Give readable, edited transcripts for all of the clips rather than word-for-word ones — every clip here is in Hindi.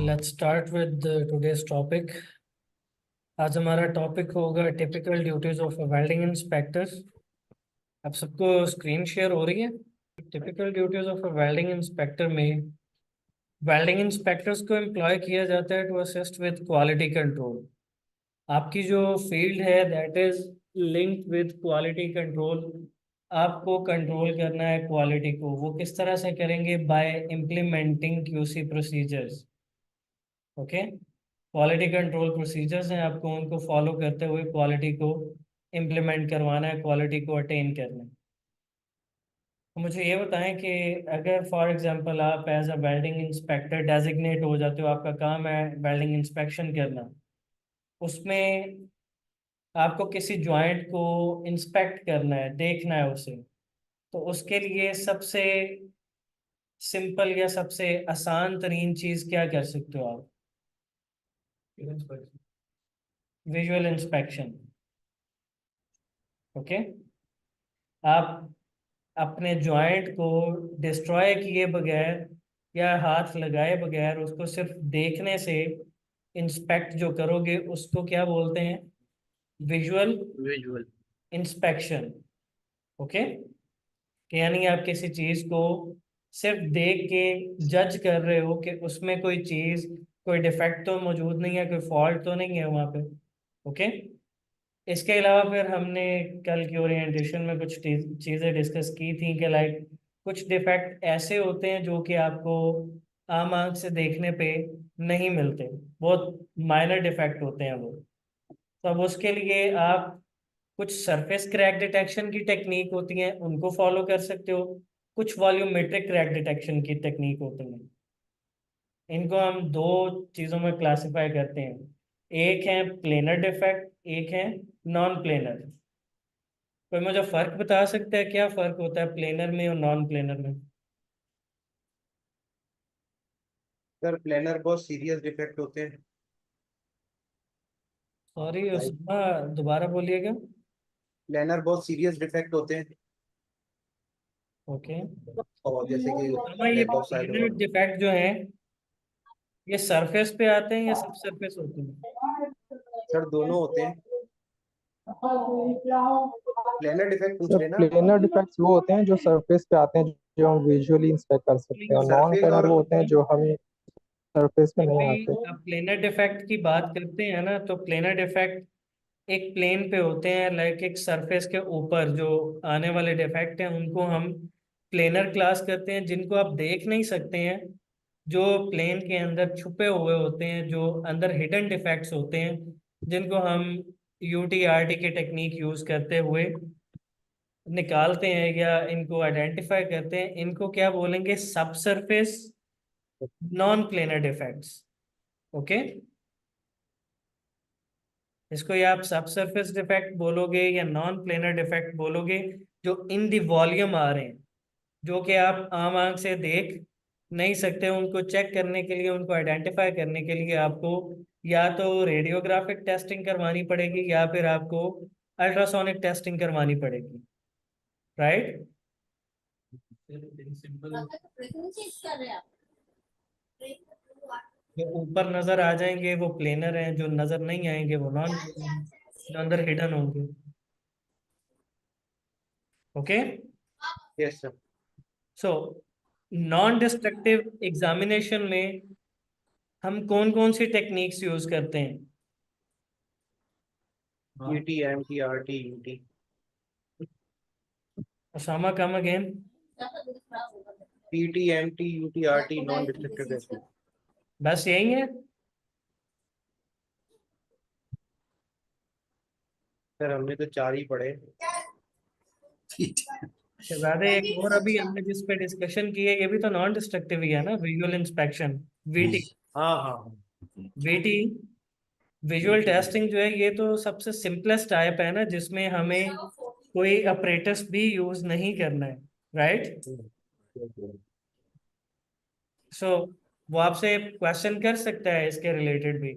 Let's start with today's topic. आज हमारा टॉपिक होगा typical duties of welding inspector. आप सबको स्क्रीन शेयर हो रही है? Typical duties of welding inspector में वेल्डिंग इंस्पेक्टर्स को एम्प्लॉय किया जाता है to assist with quality control. आपकी जो फील्ड है that is linked with quality control. आपको कंट्रोल करना है क्वालिटी को। वो किस तरह से करेंगे? By implementing QC procedures. Okay, quality control procedures हैं, आपको उनको फॉलो करते हुए क्वालिटी को इम्प्लीमेंट करवाना है, क्वालिटी को अटेन करना है। तो मुझे ये बताएं कि अगर फॉर एग्जांपल आप as a welding inspector designate हो जाते हो, आपका काम है वेल्डिंग इंस्पेक्शन करना, उसमें आपको किसी जॉइंट को इंस्पेक्ट करना है, देखना है उसे, तो उसके लिए सबसे सिंपल या सबसे आसान तरीन चीज़ क्या कर सकते हो आप? Visual inspection. ओके, आप अपने जॉइंट को डिस्ट्रॉय किए बगैर या हाथ लगाए बगैर उसको सिर्फ देखने से इंस्पेक्ट जो करोगे उसको क्या बोलते हैं? Visual visual inspection. ओके, यानी आप किसी चीज को सिर्फ देख के जज कर रहे हो कि उसमें कोई चीज, कोई डिफेक्ट तो मौजूद नहीं है, कोई फॉल्ट तो नहीं है वहां पे। ओके, इसके अलावा फिर हमने कल की ओरिएंटेशन में कुछ चीज़ें डिस्कस की थी कि लाइक कुछ डिफेक्ट ऐसे होते हैं जो कि आपको आम आंख से देखने पे नहीं मिलते, बहुत माइनर डिफेक्ट होते हैं वो। तो अब उसके लिए आप कुछ सरफेस क्रैक डिटेक्शन की टेक्निक होती हैं उनको फॉलो कर सकते हो, कुछ वॉल्यूमेट्रिक क्रैक डिटेक्शन की टेक्निक होती हैं। इनको हम दो चीज़ों में क्लासिफाई करते हैं, एक है प्लेनर डिफेक्ट, एक है नॉन प्लेनर। कोई मुझे फर्क बता सकता है क्या फर्क होता है प्लेनर में और नॉन प्लेनर में? सर प्लेनर बहुत सीरियस डिफेक्ट होते हैं। सॉरी, लाइक उसका दोबारा बोलिएगा। प्लेनर बहुत सीरियस डिफेक्ट होते हैं ओके, और जैसे कि हमें ये लैक ऑफ साइड प्लेनर हुआ। डिफेक्ट जो है ये सरफेस पे आते हैं या सब सरफेस होते हैं? सर दोनों होते हैं। प्लेनर डिफेक्ट पूछ सर रहे हैं ना? प्लेनर डिफेक्ट्स वो होते हैं जो सरफेस पे आते हैं, जो हम विजुअली इंस्पेक्ट कर सकते हैं, और नॉन सरफेस प्लेनर और वो होते हैं जो हमें सरफेस पे जब नहीं भी आते। आप प्लेनर डिफेक्ट की बात करते हैं ना, तो प्लेनर डिफेक्ट एक प्लेन पे होते हैं, लाइक एक सरफेस के ऊपर जो आने वाले डिफेक्ट हैं उनको हम प्लेनर क्लास करते हैं, जिनको आप देख नहीं सकते हैं, जो प्लेन के अंदर छुपे हुए होते हैं, जो अंदर हिडन डिफेक्ट्स होते हैं, जिनको हम यूटीआरटी की टेक्निक यूज करते हुए निकालते हैं या इनको आइडेंटिफाई करते हैं। इनको क्या बोलेंगे? सब surface non planar defects. Okay, इसको या आप सब सरफेस डिफेक्ट बोलोगे या नॉन प्लेनर डिफेक्ट बोलोगे, जो इन दी वॉल्यूम आ रहे हैं, जो कि आप आम आंख से देख नहीं सकते। उनको चेक करने के लिए, उनको आइडेंटिफाई करने के लिए आपको या तो रेडियोग्राफिक टेस्टिंग करवानी पड़ेगी या फिर आपको अल्ट्रासोनिक टेस्टिंग करवानी पड़ेगी, राइट? सिंपल, जो ऊपर नजर आ जाएंगे वो प्लेनर हैं, जो नजर नहीं आएंगे वो नॉन प्लेनर हैं, जो अंदर हिडन होंगे। Okay, yes sir. So non destructive examination में हम कौन कौन सी टेक्निक्स यूज करते हैं? ET MT RT UT. Osama, come again. PT MT UT RT non destructive testing. बस यही है? सर हमने तो चार ही पढ़े। शहजादे, एक और अभी हमने जिस पे डिस्कशन की है ये भी तो नॉन डिस्ट्रक्टिव ही है ना, विजुअल इंस्पेक्शन, वीटी। हाँ हाँ। वीटी विजुअल टेस्टिंग जो है ये तो सबसे सिंपलेस्ट टाइप है ना, जिसमें हमें कोई अपरेटस भी यूज नहीं करना है, राइट? सो वो आपसे क्वेश्चन कर सकता है इसके रिलेटेड भी,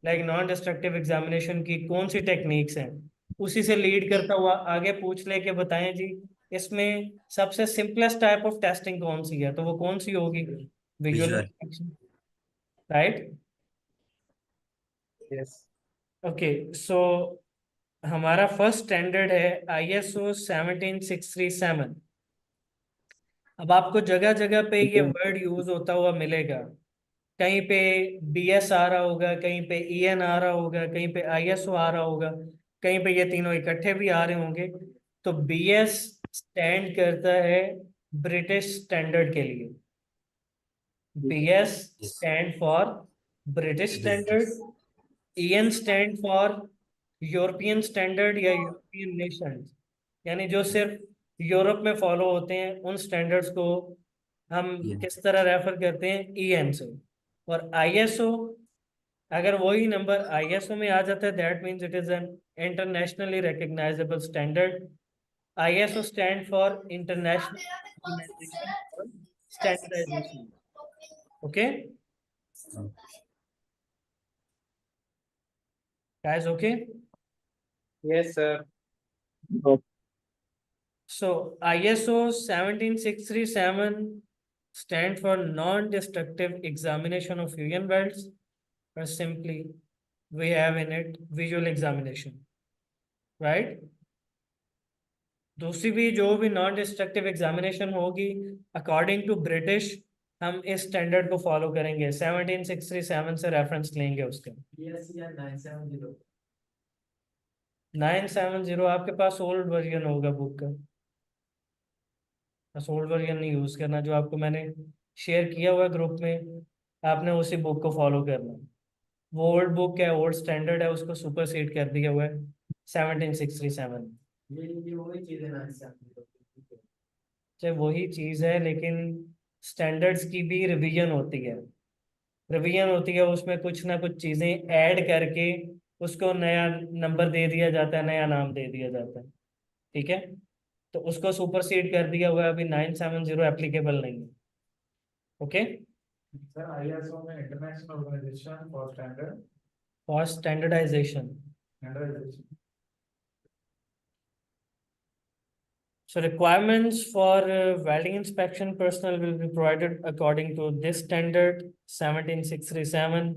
लाइक नॉन डिस्ट्रक्टिव एग्जामिनेशन की कौन सी टेक्निक्स हैं, उसी से लीड करता हुआ आगे पूछ ले के बताएं जी इसमें सबसे सिंपलेस्ट टाइप ऑफ टेस्टिंग कौन सी है, तो वो कौन सी होगी? Visual visual. Inspection, right? Yes. Okay, so हमारा फर्स्ट स्टैंडर्ड है ISO 17637। अब आपको जगह जगह पे ये वर्ड यूज होता हुआ मिलेगा। कहीं पे BS आ रहा होगा, कहीं पे EN आ रहा होगा, कहीं पे ISO आ रहा होगा, कहीं पे ये तीनों इकट्ठे भी आ रहे होंगे। तो BS स्टैंड करता है ब्रिटिश स्टैंडर्ड के लिए। BS stand for British standard. EN stand for European standard या यूरोपियन नेशन, यानी जो सिर्फ यूरोप में फॉलो होते हैं, उन स्टैंडर्ड्स को हम किस तरह रेफर करते हैं? EN से। और ISO, अगर वही नंबर ISO में आ जाता है, that means it is an internationally recognizable standard. ISO stand for international standardization. Okay guys, okay? Yes, sir. So ISO 17637 stand for non-destructive examination of fusion welds, or simply we have in it visual examination, right? दूसरी भी जो भी नॉन डिस्ट्रक्टिव एग्जामिनेशन होगी अकॉर्डिंग टू ब्रिटिश, हम इस स्टैंडर्ड को फॉलो करेंगे। 17637 से रेफरेंस लेंगे उसके। 970 आपके पास ओल्ड वर्जन होगा बुक का, बस ओल्ड वर्जन नहीं यूज करना। जो आपको मैंने शेयर किया हुआ है ग्रुप में, आपने उसी बुक को फॉलो करना। वो ओल्ड बुक है, ओल्ड स्टैंडर्ड है, उसको सुपरसीड कर दिया हुआ है 17637। ये वही चीज है ना चाहे वही चीज है, लेकिन स्टैंडर्ड्स की भी रिवीजन होती है। रिवीजन होती है, उसमें कुछ ना कुछ चीजें ऐड करके उसको नया नंबर दे दिया जाता है, नया नाम दे दिया जाता है। ठीक है, तो उसको सुपरसीड कर दिया हुआ है, अभी 970 एप्लीकेबल नहीं है। ओके, सर आईएसओ में international organization for for standardization. Standardization So requirements for welding inspection personnel will be provided according to this standard 17637।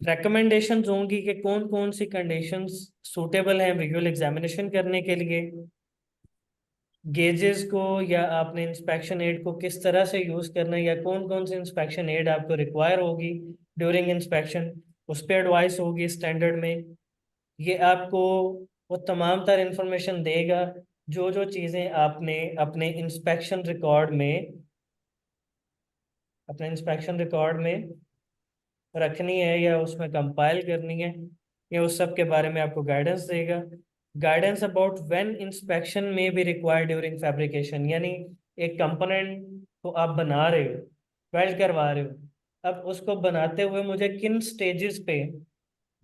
recommendations होंगी कि कौन कौन सी conditions suitable हैं visual examination करने के लिए। गेजेस को या आपने इंस्पेक्शन एड को किस तरह से यूज करना है, या कौन कौन सी इंस्पेक्शन एड आपको रिक्वायर होगी ड्यूरिंग इंस्पेक्शन, उस पर एडवाइस होगी स्टैंडर्ड में। ये आपको वो तमाम तर इंफॉर्मेशन देगा, जो जो चीज़ें आपने अपने इंस्पेक्शन रिकॉर्ड में रखनी है या उसमें कंपाइल करनी है, या उस सब के बारे में आपको गाइडेंस देगा। गाइडेंस अबाउट व्हेन इंस्पेक्शन में बी रिक्वायर्ड ड्यूरिंग फैब्रिकेशन, यानी एक कंपोनेंट को आप बना रहे हो, वेल्ड करवा रहे हो, अब उसको बनाते हुए मुझे किन स्टेजेस पे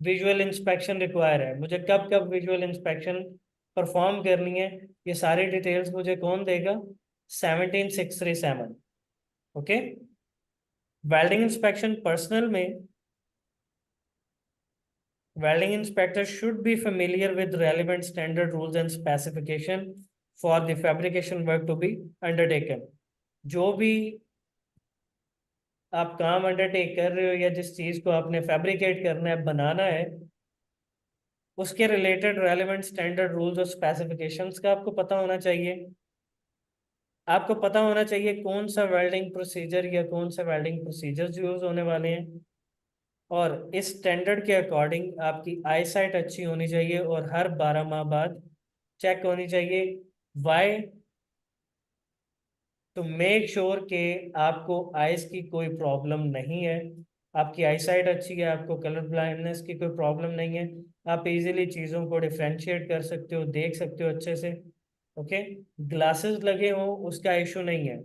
विजुअल इंस्पेक्शन रिक्वायर है, मुझे कब कब विजुअल इंस्पेक्शन परफॉर्म करनी है, ये सारी डिटेल्स मुझे कौन देगा? 17637। ओके, वेल्डिंग इंस्पेक्शन पर्सनल में welding inspector should be familiar with relevant standard rules and specification for the fabrication work to be undertaken। जो भी आप काम अंडरटेक कर रहे हो या जिस चीज को आपने फैब्रिकेट करना है, बनाना है, उसके रिलेटेड रेलेवेंट स्टैंडर्ड रूल्स और स्पेसिफिकेशंस का आपको पता होना चाहिए। आपको पता होना चाहिए कौन सा वेल्डिंग प्रोसीजर या कौन सा वेल्डिंग प्रोसीजर्स यूज होने वाले हैं, और इस स्टैंडर्ड के अकॉर्डिंग आपकी आई साइट अच्छी होनी चाहिए और हर 12 माह बाद चेक होनी चाहिए। वाई? टू मेक श्योर कि आपको आइज की कोई प्रॉब्लम नहीं है, आपकी आई साइट अच्छी है, आपको कलर ब्लाइंडनेस की कोई प्रॉब्लम नहीं है, आप इजीली चीज़ों को डिफ्रेंशिएट कर सकते हो, देख सकते हो अच्छे से। ओके, ग्लासेस लगे हों उसका इशू नहीं है,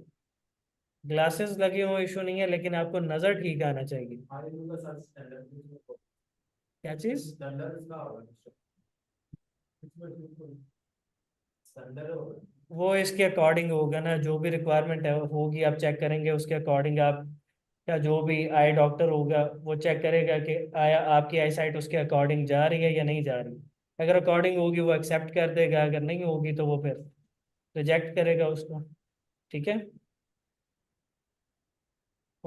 ग्लासेस लगे हों इशू नहीं है, लेकिन आपको नज़र ठीक आना चाहिए। आईएसओ का सर स्टैंडर्ड क्या चीज़? स्टैंडर्ड इसका होगा स्टैंडर्ड होगा वो इसके अकॉर्डिंग होगा ना, जो भी रिक्वायरमेंट है होगी, आप चेक करेंगे उसके अकॉर्डिंग। आप या जो भी आई डॉक्टर होगा वो चेक करेगा कि आया आपकी आई साइट उसके अकॉर्डिंग जा रही है या नहीं जा रही। अगर अकॉर्डिंग होगी वो एक्सेप्ट कर देगा, अगर नहीं होगी तो वो फिर रिजेक्ट करेगा उसको। ठीक है,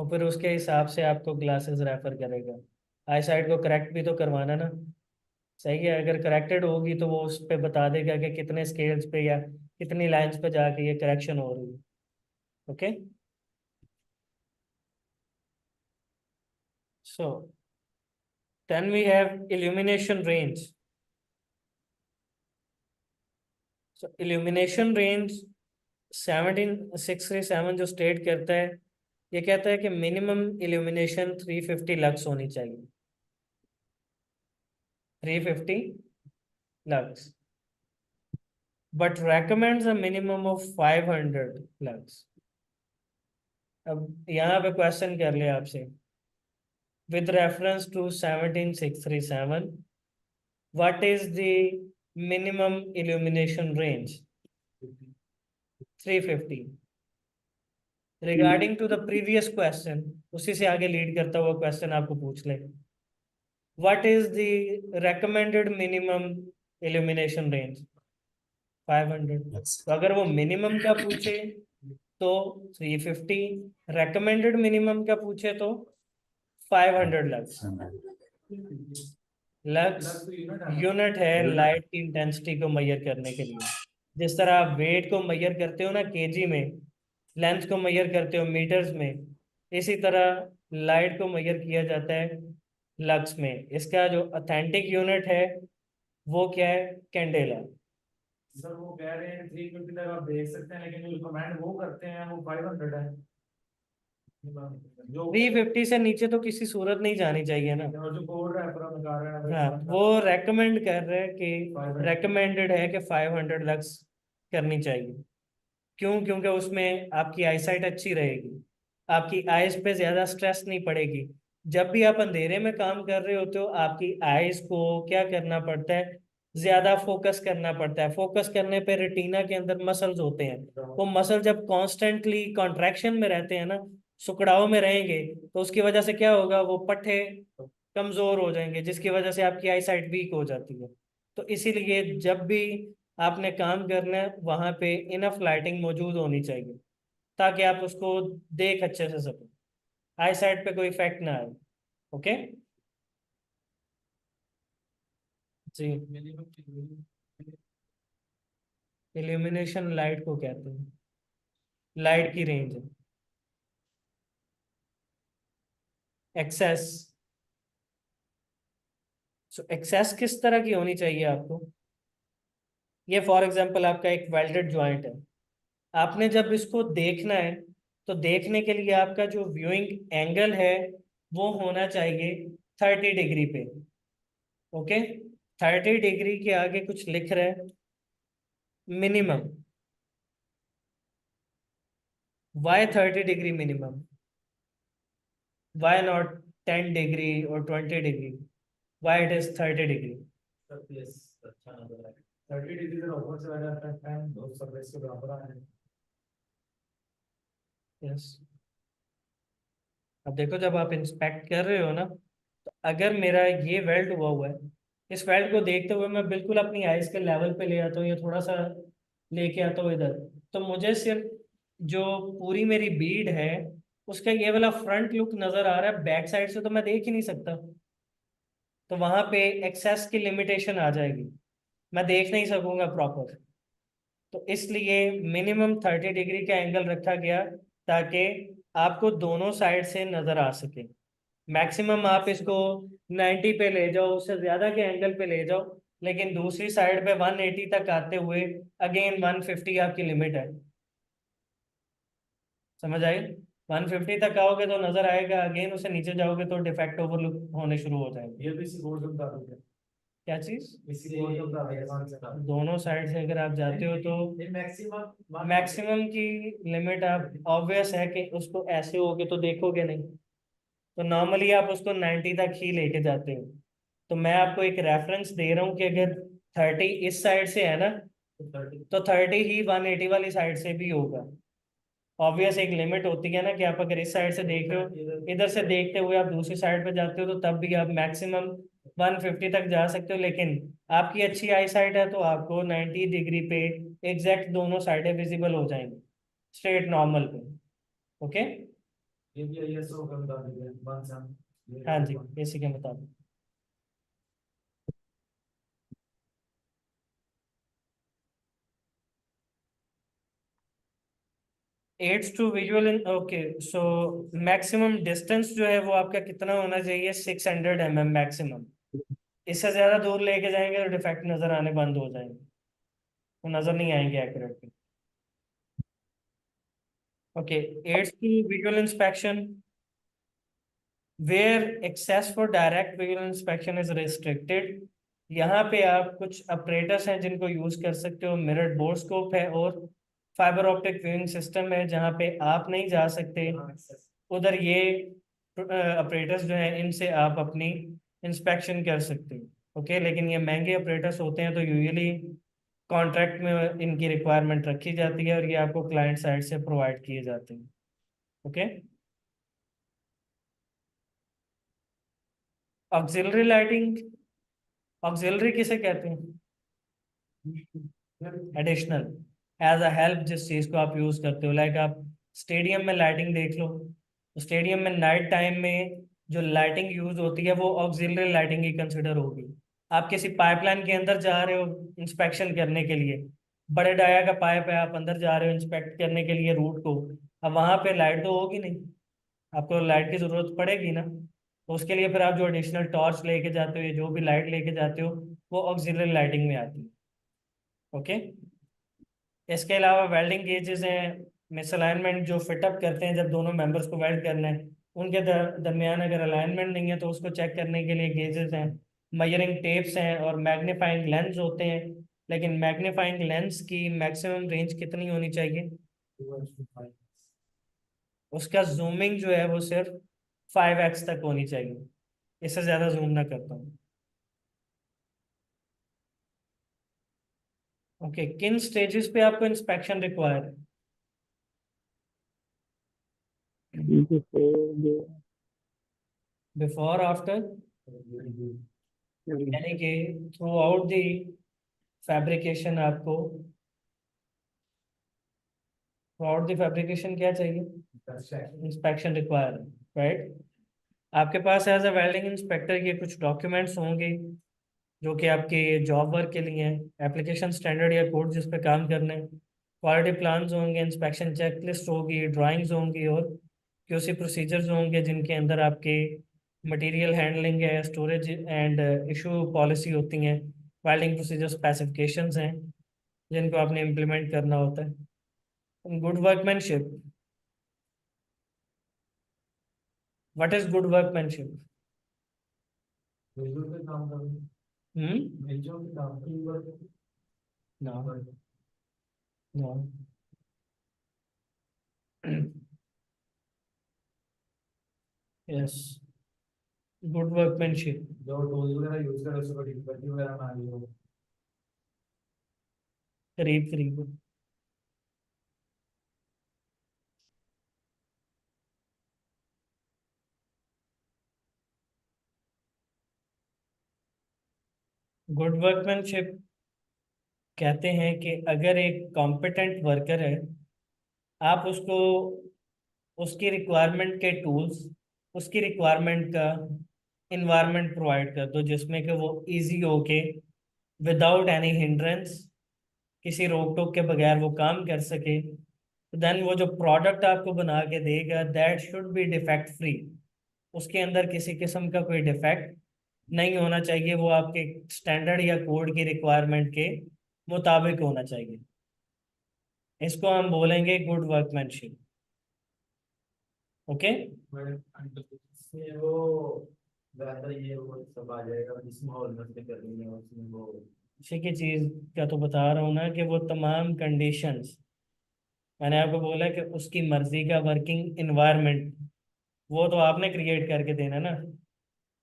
और फिर उसके हिसाब से आपको ग्लासेस रेफर करेगा। आई साइड को करेक्ट भी तो करवाना ना। सही है, अगर करेक्टेड होगी तो वो उस पे बता देगा कि कितने स्केल्स पे या कितनी लाइंस पे जाके ये करेक्शन हो रही है। Okay, so then we have illumination range. So illumination range 17637 जो स्टेट करता है, ये कहता है कि मिनिमम इल्यूमिनेशन 350 लक्स होनी चाहिए। 350 lux, but recommends a minimum of 500 lux. अब यहाँ पे क्वेश्चन कर लिया आपसे, with reference to 17637 what is the minimum illumination range? 350। Regarding to the previous question, उसी से आगे लीड करता हुआ क्वेश्चन आपको पूछ ले, what is the recommended minimum illumination range? 500। तो अगर वो मिनिमम का पूछे तो 350, recommended मिनिमम का पूछे तो 500 लक्स। लक्स यूनिट है लाइट की इंटेंसिटी को मेजर करने के लिए। जिस तरह आप वेट को मेजर करते हो ना केजी में, लेंथ को मेजर करते हो मीटर्स में, इसी तरह लाइट को मेजर किया जाता है लक्स में। इसका जो ऑथेंटिक यूनिट है वो क्या है? कैंडेला। सर वो कह रहे हैं 350 तक आप देख सकते हैं, लेकिन जो कमेंट वो करते हैं वो 500 है। जो 350 से नीचे तो किसी सूरत नहीं जानी चाहिए ना। और जो कोड रेफर बता रहे हैं हाँ, वो रेकमेंड कर रहे हैं कि 500 रेकमेंडेड है कि 500 लक्स करनी चाहिए। क्यों? क्योंकि उसमें आपकी आईसाइट अच्छी रहेगी, आपकी आइज पे ज्यादा स्ट्रेस नहीं पड़ेगी। जब भी आप अंधेरे में काम कर रहे होते हो आपकी आइज को क्या करना पड़ता है? ज्यादा फोकस करना पड़ता है। फोकस करने पे रेटिना के अंदर मसल्स होते हैं, वो मसल जब कॉन्स्टेंटली कॉन्ट्रैक्शन में रहते हैं ना, सुकड़ाव में रहेंगे, तो उसकी वजह से क्या होगा? वो पट्टे कमजोर हो जाएंगे, जिसकी वजह से आपकी आई साइट वीक हो जाती है। तो इसीलिए जब भी आपने काम करना है वहां पे इनफ लाइटिंग मौजूद होनी चाहिए, ताकि आप उसको देख अच्छे से सको, आई साइट पे कोई इफेक्ट ना आए। ओके जी। इल्यूमिनेशन लाइट को कहते हैं, लाइट की रेंज है। एक्सेस, सो एक्सेस किस तरह की होनी चाहिए आपको? ये फॉर एग्जांपल आपका एक वेल्डेड जॉइंट है, आपने जब इसको देखना है तो देखने के लिए आपका जो व्यूइंग एंगल है वो होना चाहिए 30 डिग्री पे। ओके, 30 डिग्री के आगे कुछ लिख रहा है minimum. Why 30 degree minimum? Why not 10 degree और 20 degree? Why it is 30 degree? अच्छा नंबर है। 30 डिग्री से ऊपर चला जाता है टाइम, दो सर्विस के बराबर आ है। यस। अब देखो, जब आप इंस्पेक्ट कर रहे हो ना, तो अगर मेरा ये वेल्ड हुआ है, इस वेल्ड को देखते हुए मैं बिल्कुल अपनी आइज के लेवल पे ले आता हूँ या थोड़ा सा लेके आता हूँ इधर, तो मुझे सिर्फ जो पूरी मेरी बीड है उसका ये वाला फ्रंट लुक नजर आ रहा है, बैक साइड से तो मैं देख ही नहीं सकता। तो वहां पे एक्सेस की लिमिटेशन आ जाएगी, मैं देख नहीं सकूंगा प्रॉपर। तो इसलिए मिनिमम 30 डिग्री का एंगल रखा गया, ताकि आपको दोनों साइड से नजर आ सके। मैक्सिमम आप इसको 90 पे ले जाओ, उससे ज्यादा के एंगल पे ले जाओ, लेकिन दूसरी साइड पे 180 तक आते हुए अगेन 150 आपकी लिमिट है। समझ आई? 150 तक आओगे तो नजर आएगा, अगेन उसे नीचे जाओगे तो डिफेक्ट ओवरलुक होने शुरू हो जाएंगे। ये भी इसी कोड से बता दो, क्या चीज? इसी कोड से बता देगा। दोनों साइड से अगर आप जाते हो तो ये मैक्सिमम मैक्सिमम की लिमिट, आप ऑब्वियस है कि उसको ऐसे होगे तो देखोगे नहीं, तो नॉर्मली आप उसको 90 तक ही लेके जाते हो। तो मैं आपको एक रेफरेंस दे रहा हूँ कि अगर 30 इस साइड से है ना, तो 30 ही 180 वाली साइड से भी होगा। ऑब्वियस एक लिमिट होती है ना, कि आप अगर इस साइड से देख रहे हो, इधर से देखते हुए आप दूसरी साइड पे जाते हो, तो तब भी आप मैक्सिमम 150 तक जा सकते हो। लेकिन आपकी अच्छी आई साइट है तो आपको 90 डिग्री पे एग्जैक्ट दोनों साइडें विजिबल हो जाएंगी, स्ट्रेट नॉर्मल पे। ओके, ये भी ISO का बता दीजिए 1 हाँ जी, इसी के मुताबिक। Aids to visual in, okay, so maximum distance जो है वो आपका कितना होना चाहिए? 600 mm मैक्सिमम। इससे ज्यादा दूर लेके जाएंगे तो डिफेक्ट नजर आने बंद हो जाएंगे, वो नजर नहीं आएंगे accurately. Okay, aids to visual inspection where access for direct visual inspection is restricted. यहाँ पे आप कुछ अपरेटर्स हैं जिनको यूज कर सकते हो। मिरर्ड बोरस्कोप है और फाइबर ऑप्टिक व्यूइंग सिस्टम है जहाँ पे आप नहीं जा सकते उधर। ये ऑपरेटर्स जो हैं इनसे आप अपनी इंस्पेक्शन कर सकते हो। ओके, लेकिन ये महंगे ऑपरेटर्स होते हैं तो यूजुअली कॉन्ट्रैक्ट में इनकी रिक्वायरमेंट रखी जाती है और ये आपको क्लाइंट साइड से प्रोवाइड किए जाते हैं। ओके, ऑक्सिलरी लाइटिंग, ऑक्सिलरी किसे कहते हैं? एडिशनल, एज अ हेल्प, जिस चीज को आप यूज करते हो। लाइक आप स्टेडियम में लाइटिंग देख लो, तो स्टेडियम में नाइट टाइम में जो लाइटिंग यूज होती है वो ऑक्सिलरी लाइटिंग ही कंसिडर होगी। आप किसी पाइपलाइन के अंदर जा रहे हो इंस्पेक्शन करने के लिए, बड़े डाया का पाइप है, आप अंदर जा रहे हो इंस्पेक्ट करने के लिए रूट को, अब वहां पे लाइट तो होगी नहीं, आपको लाइट की जरूरत पड़ेगी ना। तो उसके लिए फिर आप जो एडिशनल टॉर्च लेके जाते हो या जो भी लाइट लेके जाते हो वो ऑक्सिलरी लाइटिंग में आती है। ओके, इसके अलावा वेल्डिंग गेजेस हैं, मिसअलाइनमेंट जो फिटअप करते हैं जब दोनों मेंबर्स को वेल्ड करना है, उनके दरमियान अगर अलाइनमेंट नहीं है तो उसको चेक करने के लिए गेजेस हैं। मेजरिंग टेप्स हैं और मैग्नीफाइंग लेंस होते हैं। लेकिन मैग्नीफाइंग लेंस की मैक्सिमम रेंज कितनी होनी चाहिए? उसका जूमिंग जो है वो सिर्फ 5x तक होनी चाहिए, इससे ज्यादा जूम ना करता हूँ। ओके, किन स्टेजेस पे आपको इंस्पेक्शन रिक्वायर है? बिफोर, आफ्टर, यानी कि थ्रू आउट द फैब्रिकेशन आपको, थ्रू आउट द फैब्रिकेशन क्या चाहिए? Inspection require, right. आपके पास एज अ वेल्डिंग इंस्पेक्टर ये कुछ डॉक्यूमेंट्स होंगे जो कि आपके जॉब वर्क के लिए हैं, एप्लीकेशन स्टैंडर्ड या कोड जिस पे काम करना है, क्वालिटी प्लान्स होंगे, इंस्पेक्शन चेकलिस्ट होगी, ड्राइंग्स होंगी और क्यूसी प्रोसीजर्स होंगे जिनके अंदर आपके मटेरियल हैंडलिंग है, स्टोरेज एंड इशू पॉलिसी होती हैं, वेल्डिंग प्रोसीजर स्पेसिफिकेशंस हैं जिनको आपने इम्प्लीमेंट करना होता है। Good workmanship, what is good workmanship? मिलजुल के काम करो, हम्म, मिलजुल के काम करो। No, no. Yes, good workmanship. जो टूल्स वगैरह यूज कर उसको डिफिकल्टी वगैरह ना आई हो। करीब करीब। गुड वर्कमैनशिप कहते हैं कि अगर एक कॉम्पिटेंट वर्कर है, आप उसको उसकी रिक्वायरमेंट के टूल्स, उसकी रिक्वायरमेंट का इन्वायरमेंट प्रोवाइड कर दो जिसमें कि वो इजी होके विदाउट एनी हिंड्रेंस, किसी रोक टोक के बगैर वो काम कर सके, देन वो जो प्रोडक्ट आपको बना के देगा that should be defect free. उसके अंदर किसी किस्म का कोई डिफेक्ट नहीं होना चाहिए, वो आपके स्टैंडर्ड या कोड की रिक्वायरमेंट के मुताबिक होना चाहिए। इसको हम बोलेंगे गुड वर्कमैनशिप। ओके, इसमें वो ज्यादा ये वो सब आ जाएगा जिसमें ऑलमोस्ट कर रही है उसमें वो। इसी की चीज का तो बता रहा हूँ ना कि वो तमाम कंडीशंस, मैंने आपको बोला कि उसकी मर्जी का वर्किंग इन्वायरमेंट वो तो आपने क्रिएट करके देना ना।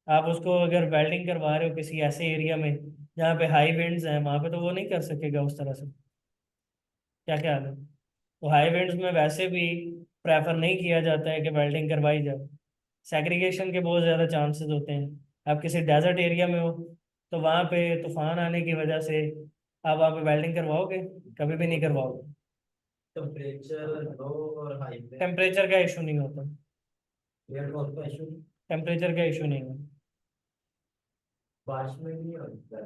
आप उसको अगर वेल्डिंग करवा रहे हो किसी ऐसे एरिया में जहाँ पे हाई विंड्स हैं, वहां पे तो वो नहीं कर सकेगा उस तरह से। क्या ख्याल है? तो हाई विंड्स में वैसे भी प्रेफर नहीं किया जाता है कि वेल्डिंग करवाई जाए, सेग्रीगेशन के बहुत ज़्यादा चांसेस होते हैं। आप किसी डेजर्ट एरिया में हो तो वहाँ पे तूफान आने की वजह से आप वहाँ पे वेल्डिंग करवाओगे? कभी भी नहीं करवाओगे। टेम्परेचर लो और हाई पे। टेम्परेचर का इशू नहीं होता, एयर फॉल का इशू टेम्परेचर का इशू नहीं है। बारिश में नहीं होता है।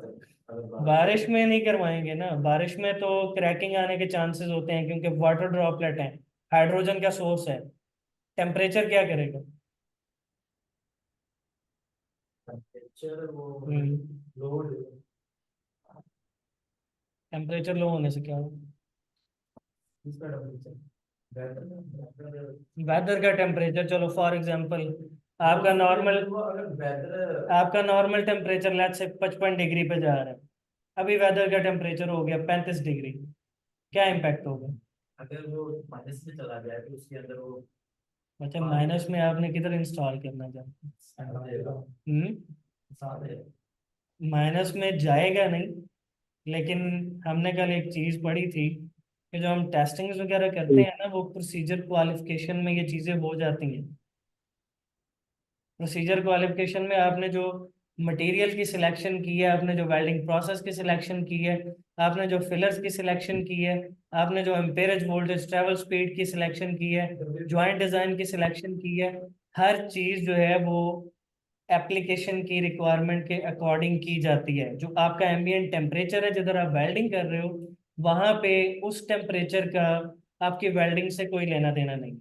अगर बारिश में नहीं करवाएंगे ना, बारिश में तो क्रैकिंग आने के चांसेस होते हैं क्योंकि वाटर ड्रॉपलेट है, हाइड्रोजन का सोर्स है। टेम्परेचर क्या करेगा? टेम्परेचर वो हम्म लोड टेम्परेचर लो होने से क्या होगा? इसका टेम्परेचर वेदर वेदर का टेम्परेचर, चलो फॉर एग्जांपल आपका नॉर्मल अगर वेदर आपका normal temperature let's say 55 degree पे जा रहा है, अभी वेदर का टेम्परेचर हो गया 35 डिग्री, क्या इम्पैक्ट होगा? अगर वो माइनस में चला जाए तो उसके अंदर वो अच्छा, माइनस में आपने किधर इंस्टॉल करना चाहते साथ देगा हैं? साथ है माइनस में जाएगा नहीं, लेकिन हमने कल एक चीज पढ़ी थी कि जो हम टेस्टिंग्स वगैरह करते हैं ना, वो प्रोसीजर क्वालिफिकेशन में ये चीजें हो जाती हैं। प्रोसीजर क्वालिफिकेशन में आपने जो मटेरियल की सिलेक्शन की है, आपने जो वेल्डिंग प्रोसेस की सिलेक्शन की है, आपने जो फिलर्स की सिलेक्शन की है, आपने जो एम्पेरेज वोल्टेज ट्रेवल स्पीड की सिलेक्शन की है, ज्वाइंट डिजाइन की सिलेक्शन की है, हर चीज जो है वो एप्लीकेशन की रिक्वायरमेंट के अकॉर्डिंग की जाती है। जो आपका एम्बिएंट टेम्परेचर है जिधर आप वेल्डिंग कर रहे हो, वहां पे उस टेम्परेचर का आपकी वेल्डिंग से कोई लेना देना नहीं।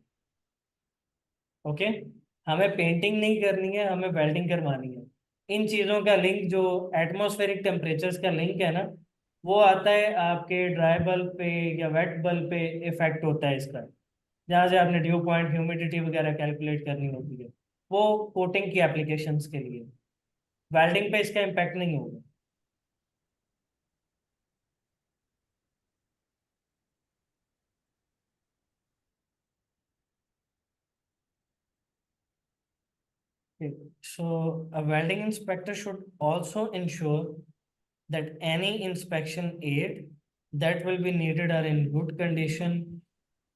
ओके, हमें पेंटिंग नहीं करनी है, हमें वेल्डिंग करवानी है। इन चीज़ों का लिंक जो एटमॉस्फेरिक टेम्परेचर्स का लिंक है ना, वो आता है आपके ड्राई बल्ब पे या वेट बल्ब पे इफेक्ट होता है इसका, जहाँ से आपने ड्यू पॉइंट ह्यूमिडिटी वगैरह कैलकुलेट करनी होती है, वो कोटिंग की एप्लीकेशंस के लिए। वेल्डिंग पे इसका इम्पैक्ट नहीं होगा। So a welding inspector should also ensure that any inspection aid that will be needed are in good condition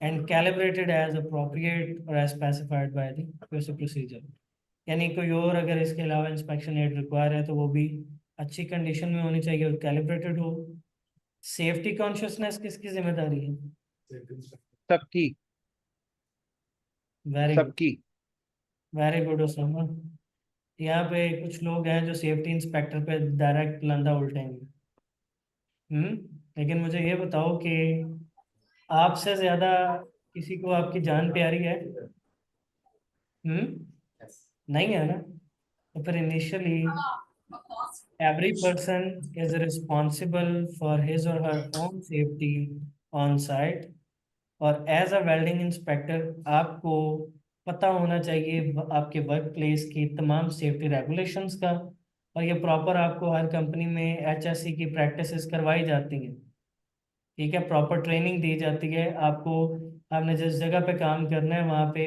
and calibrated as appropriate or as specified by the QC procedure. यानी कोई और अगर इसके अलावा इंस्पेक्शन एड रिक्वायर है तो वो भी अच्छी कंडीशन में होनी चाहिए और कैलिब्रेटेड हो। सेफ्टी कॉन्शियसनेस किसकी जिम्मेदारी है? सबकी वेरी गुड, सबकी वेरी गुड ओसामा। यहाँ पे कुछ लोग हैं जो सेफ्टी इंस्पेक्टर पे डायरेक्ट लंदा उल्टेंगे। लेकिन मुझे ये बताओ कि आपसे ज्यादा किसी को आपकी जान प्यारी है? नहीं है ना? तो फिर initially every person is responsible for his or her own safety on site, और एज अ वेल्डिंग इंस्पेक्टर आपको पता होना चाहिए आपके वर्क प्लेस की तमाम सेफ्टी रेगुलेशंस का। और ये प्रॉपर आपको हर कंपनी में HSE की प्रैक्टिसेस करवाई जाती हैं, ठीक है, प्रॉपर ट्रेनिंग दी जाती है आपको। आपने जिस जगह पे काम करना है वहाँ पे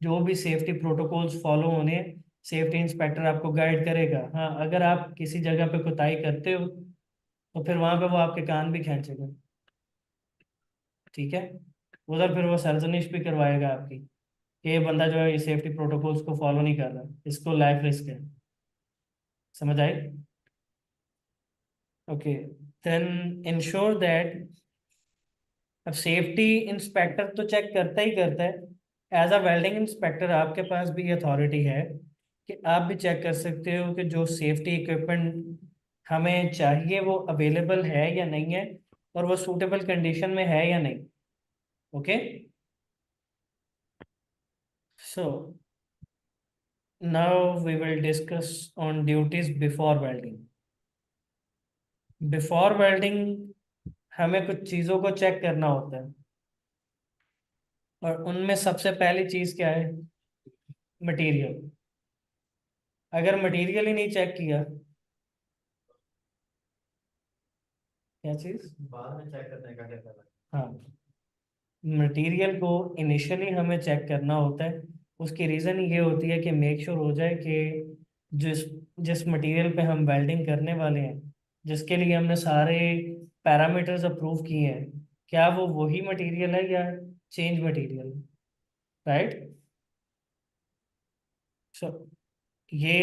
जो भी सेफ्टी प्रोटोकॉल्स फॉलो होने, सेफ्टी इंस्पेक्टर आपको गाइड करेगा। हाँ, अगर आप किसी जगह पे कोताही करते हो तो फिर वहाँ पे वो आपके कान भी खींचेगा, ठीक है। उधर फिर वो सर्जनिश भी करवाएगा आपकी कि ये बंदा जो है ये सेफ्टी प्रोटोकॉल्स को फॉलो नहीं कर रहा, इसको लाइफ रिस्क है। समझ आई? ओके, देन इंश्योर दैट, अब सेफ्टी इंस्पेक्टर तो चेक करता ही करता है, एज अ वेल्डिंग इंस्पेक्टर आपके पास भी अथॉरिटी है कि आप भी चेक कर सकते हो कि जो सेफ्टी इक्विपमेंट हमें चाहिए वो अवेलेबल है या नहीं है, और वो सूटेबल कंडीशन में है या नहीं। Okay, so now we will discuss on duties before welding. Before welding हमें कुछ चीज़ों को चेक करना होता है, और उनमें सबसे पहली चीज़ क्या है? मटेरियल। अगर मटेरियल ही नहीं चेक किया, क्या चीज़? बाद में चेक करने का क्या करना हाँ, मटेरियल को इनिशियली हमें चेक करना होता है। उसकी रीज़न ये होती है कि मेक श्योर हो जाए कि जिस जिस मटेरियल पे हम वेल्डिंग करने वाले हैं, जिसके लिए हमने सारे पैरामीटर्स अप्रूव किए हैं, क्या वो वही मटेरियल है या चेंज मटेरियल, राइट? सो ये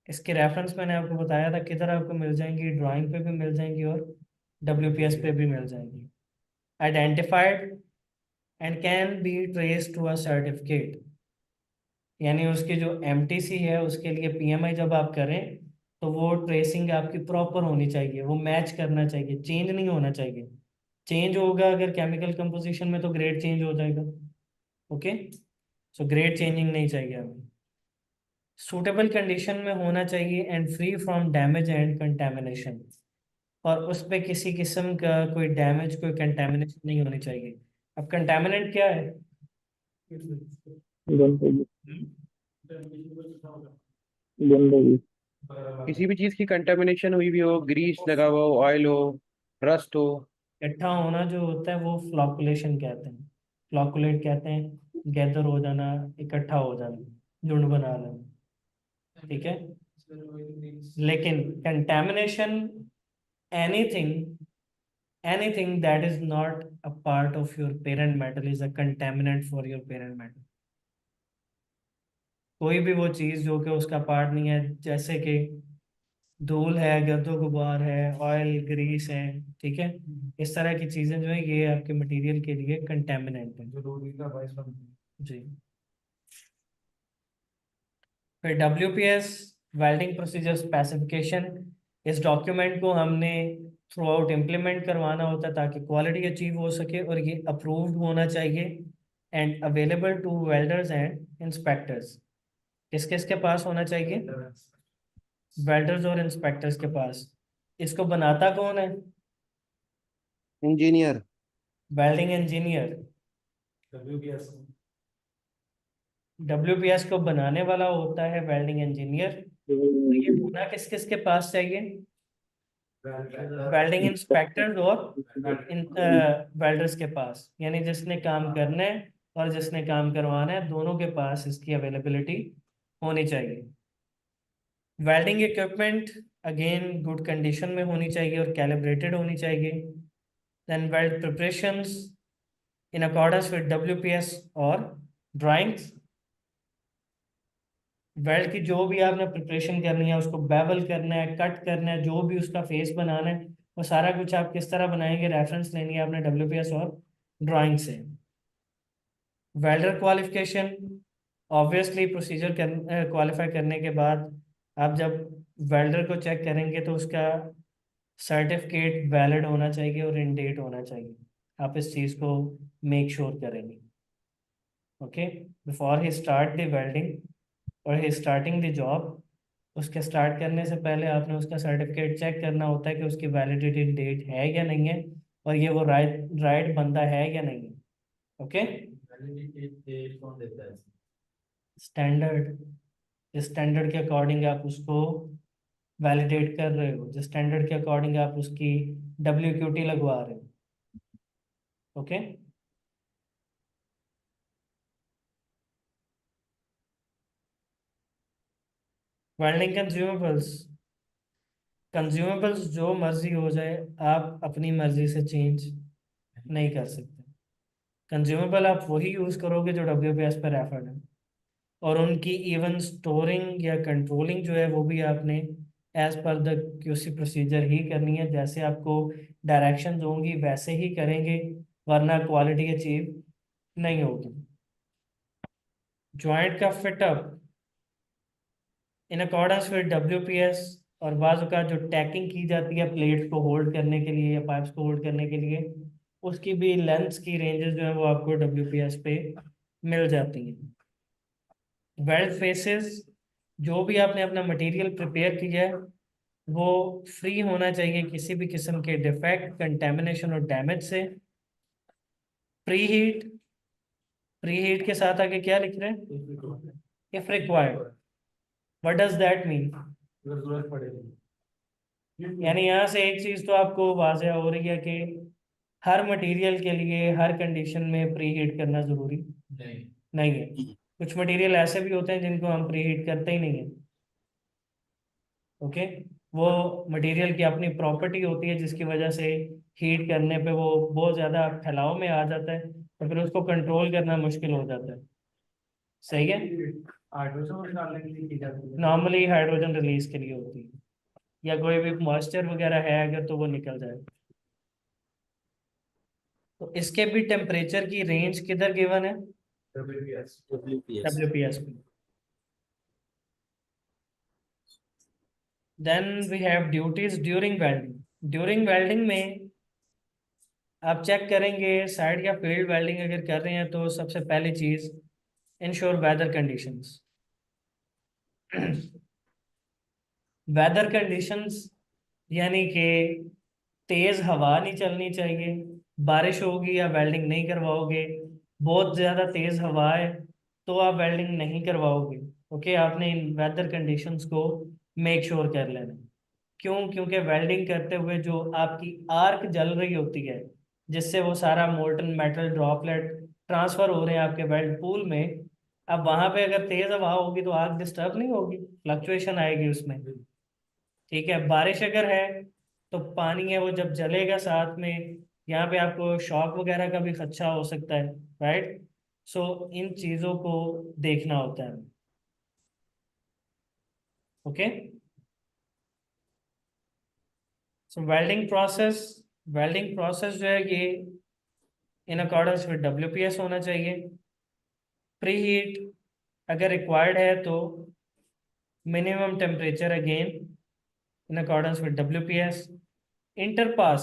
इसके रेफरेंस मैंने आपको बताया था, किधर आपको मिल जाएंगी, ड्राइंग पे भी मिल जाएंगी और WPS पे भी मिल जाएंगी। Identified and can be trace to a certificate. यानी उसकी जो एमटीसी है उसके लिए पीएमआई जब आप करें तो वो ट्रेसिंग आपकी प्रॉपर होनी चाहिए, वो मैच करना चाहिए, चेंज नहीं होना चाहिए। चेंज होगा अगर केमिकल कंपोजिशन में तो ग्रेड चेंज हो जाएगा। ओके, सो ग्रेड चेंजिंग नहीं चाहिए हमें। सूटेबल कंडीशन में होना चाहिए and free from damage and contamination, और उस पे किसी किस्म का कोई डैमेज कोई कंटेमिनेशन नहीं होनी चाहिए। अब कंटेमिनेंट क्या है? गंदगी हम्म? गंदगी किसी भी चीज की कंटेमिनेशन हुई भी हो, ग्रीस लगा हुआ हो, ऑयल हो, रस्ट हो। इकट्ठा होना जो होता है वो फ्लॉकुलेशन कहते हैं, फ्लॉकुलेट कहते हैं, गैदर हो जाना, इकट्ठा हो जाना, झुंड बना लेना। ठीक है, लेकिन contamination, anything anything that is not a part of your parent metal is a contaminant for your parent metal. कोई भी वो चीज जो कि उसका पार्ट नहीं है, जैसे कि धूल है, गर्दो गुबार है, ऑयल ग्रीस है, ठीक है, इस तरह की चीजें जो है ये आपके मटेरियल के लिए कंटेमिनेंट है। जरूरी का बाइस जी। फिर WPS वेल्डिंग प्रोसीजर स्पेसिफिकेशन, इस डॉक्यूमेंट को हमने थ्रू आउट इम्प्लीमेंट करवाना होता है ताकि क्वालिटी अचीव हो सके, और ये अप्रूव्ड होना चाहिए and available to welders and inspectors. किस किस के पास होना चाहिए? वेल्डर्स और इंस्पेक्टर्स के पास। इसको बनाता कौन है? Engineer. Welding engineer. WPS WPS को बनाने वाला होता है वेल्डिंग इंजीनियर। तो ये होना किस किस के पास चाहिए? वेल्डिंग इंस्पेक्टर्स और वेल्डर्स के पास, यानी जिसने काम करना है और जिसने काम करवाना है दोनों के पास इसकी अवेलेबिलिटी होनी चाहिए। Welding equipment again good condition में होनी चाहिए और कैलिब्रेटेड होनी चाहिए। Then weld preparations in accordance with WPS और ड्राइंग्स। वेल्ड की जो भी आपने प्रिपरेशन करनी है, उसको बेवल करना है, कट करना है, जो भी उसका फेस बनाना है, वो सारा कुछ आप किस तरह बनाएंगे, रेफरेंस लेनी है आपने WPS और ड्राइंग से। Welder qualification, obviously procedure qualify करने के बाद आप जब वेल्डर को चेक करेंगे तो उसका सर्टिफिकेट वैलिड होना चाहिए और इन डेट होना चाहिए। आप इस चीज़ को मेक श्योर करेंगे। Okay, before he start the welding और ही स्टार्टिंग द जॉब, उसके स्टार्ट करने से पहले आपने उसका सर्टिफिकेट चेक करना होता है कि उसकी वैलिडिटी डेट है या नहीं है, और ये वो राइट राइट बंदा है या नहीं है। ओके, वैलिडिटी कौन देता है? स्टैंडर्ड, जिस स्टैंडर्ड के अकॉर्डिंग आप उसको वैलिडेट कर रहे हो, जिस स्टैंडर्ड के अकॉर्डिंग आप उसकी WQT लगवा रहे हो। ओके, वेल्डिंग कंज्यूमेबल्स, कंज्यूमेबल्स जो मर्जी हो जाए आप अपनी मर्जी से चेंज नहीं कर सकते। कंज्यूमेबल आप वही यूज करोगे जो WPS पर रेफर्ड है, और उनकी इवन स्टोरिंग या कंट्रोलिंग जो है वो भी आपने as per the QC procedure ही करनी है। जैसे आपको डायरेक्शंस होंगी वैसे ही करेंगे, वरना क्वालिटी अचीव नहीं होगी। जॉइंट का fit up in accordance with WPS, और बाजू का जो टैकिंग की जाती है प्लेट्स को होल्ड करने के लिए या पाइप्स को होल्ड करने के लिए, उसकी भी लेंथ्स की रेंजेस जो है वो आपको WPS पे मिल जाती हैं। वेल्ड फेसेस, जो भी आपने अपना मटेरियल प्रिपेयर किया है वो फ्री होना चाहिए किसी भी किस्म के डिफेक्ट, कंटेमिनेशन और डैमेज से। प्री हीट, प्री हीट के साथ आगे क्या लिख रहे हैं? If required, what does that mean? अगर जरूरत पड़ेगी। यानी यहाँ से एक चीज तो आपको वाजह हो रही है कि हर मटेरियल के लिए हर कंडीशन में प्री हीट करना जरूरी नहीं। नहीं है। कुछ मटेरियल ऐसे भी होते हैं जिनको हम प्री हीट करते ही नहीं है। ओके, वो मटेरियल की अपनी प्रॉपर्टी होती है जिसकी वजह से हीट करने पे वो बहुत ज़्यादा फैलाव में आ जाता है, तो फिर उसको कंट्रोल करना मुश्किल हो जाता है। सही है, हाइड्रोजन डालने के लिए की जाती है। नॉर्मली हाइड्रोजन रिलीज के लिए होती है, या कोई भी मॉइस्चर वगैरह है अगर तो वो निकल जाए। तो इसके भी टेम्परेचर की रेंज किधर गिवन है? WPS WPS पे। Then we have duties during welding. During welding में आप चेक करेंगे साइड या फील्ड वेल्डिंग अगर कर रहे हैं तो सबसे पहली चीज ensure weather conditions. Weather conditions यानी कि तेज हवा नहीं चलनी चाहिए, बारिश होगी या वेल्डिंग नहीं करवाओगे। बहुत ज्यादा तेज हवा है तो आप वेल्डिंग नहीं करवाओगे। ओके, आपने इन वेदर कंडीशंस को मेक श्योर कर लेना। क्यों? क्योंकि वेल्डिंग करते हुए जो आपकी आर्क जल रही होती है, जिससे वो सारा मोल्टन मेटल ड्रॉपलेट ट्रांसफर हो रहे हैं आपके वेल्ड पूल में, अब वहां पे अगर तेज हवा होगी तो आग डिस्टर्ब नहीं होगी, फ्लक्चुएशन आएगी उसमें। ठीक है, बारिश अगर है तो पानी है वो जब जलेगा साथ में, यहाँ पे आपको शॉक वगैरह का भी खदशा हो सकता है। राइट, सो इन चीजों को देखना होता है। ओके, सो वेल्डिंग प्रोसेस जो है ये इन अकॉर्डेंस विद WPS होना चाहिए। प्री हीट अगर रिक्वायर्ड है तो minimum temperature again in accordance with WPS। Interpass,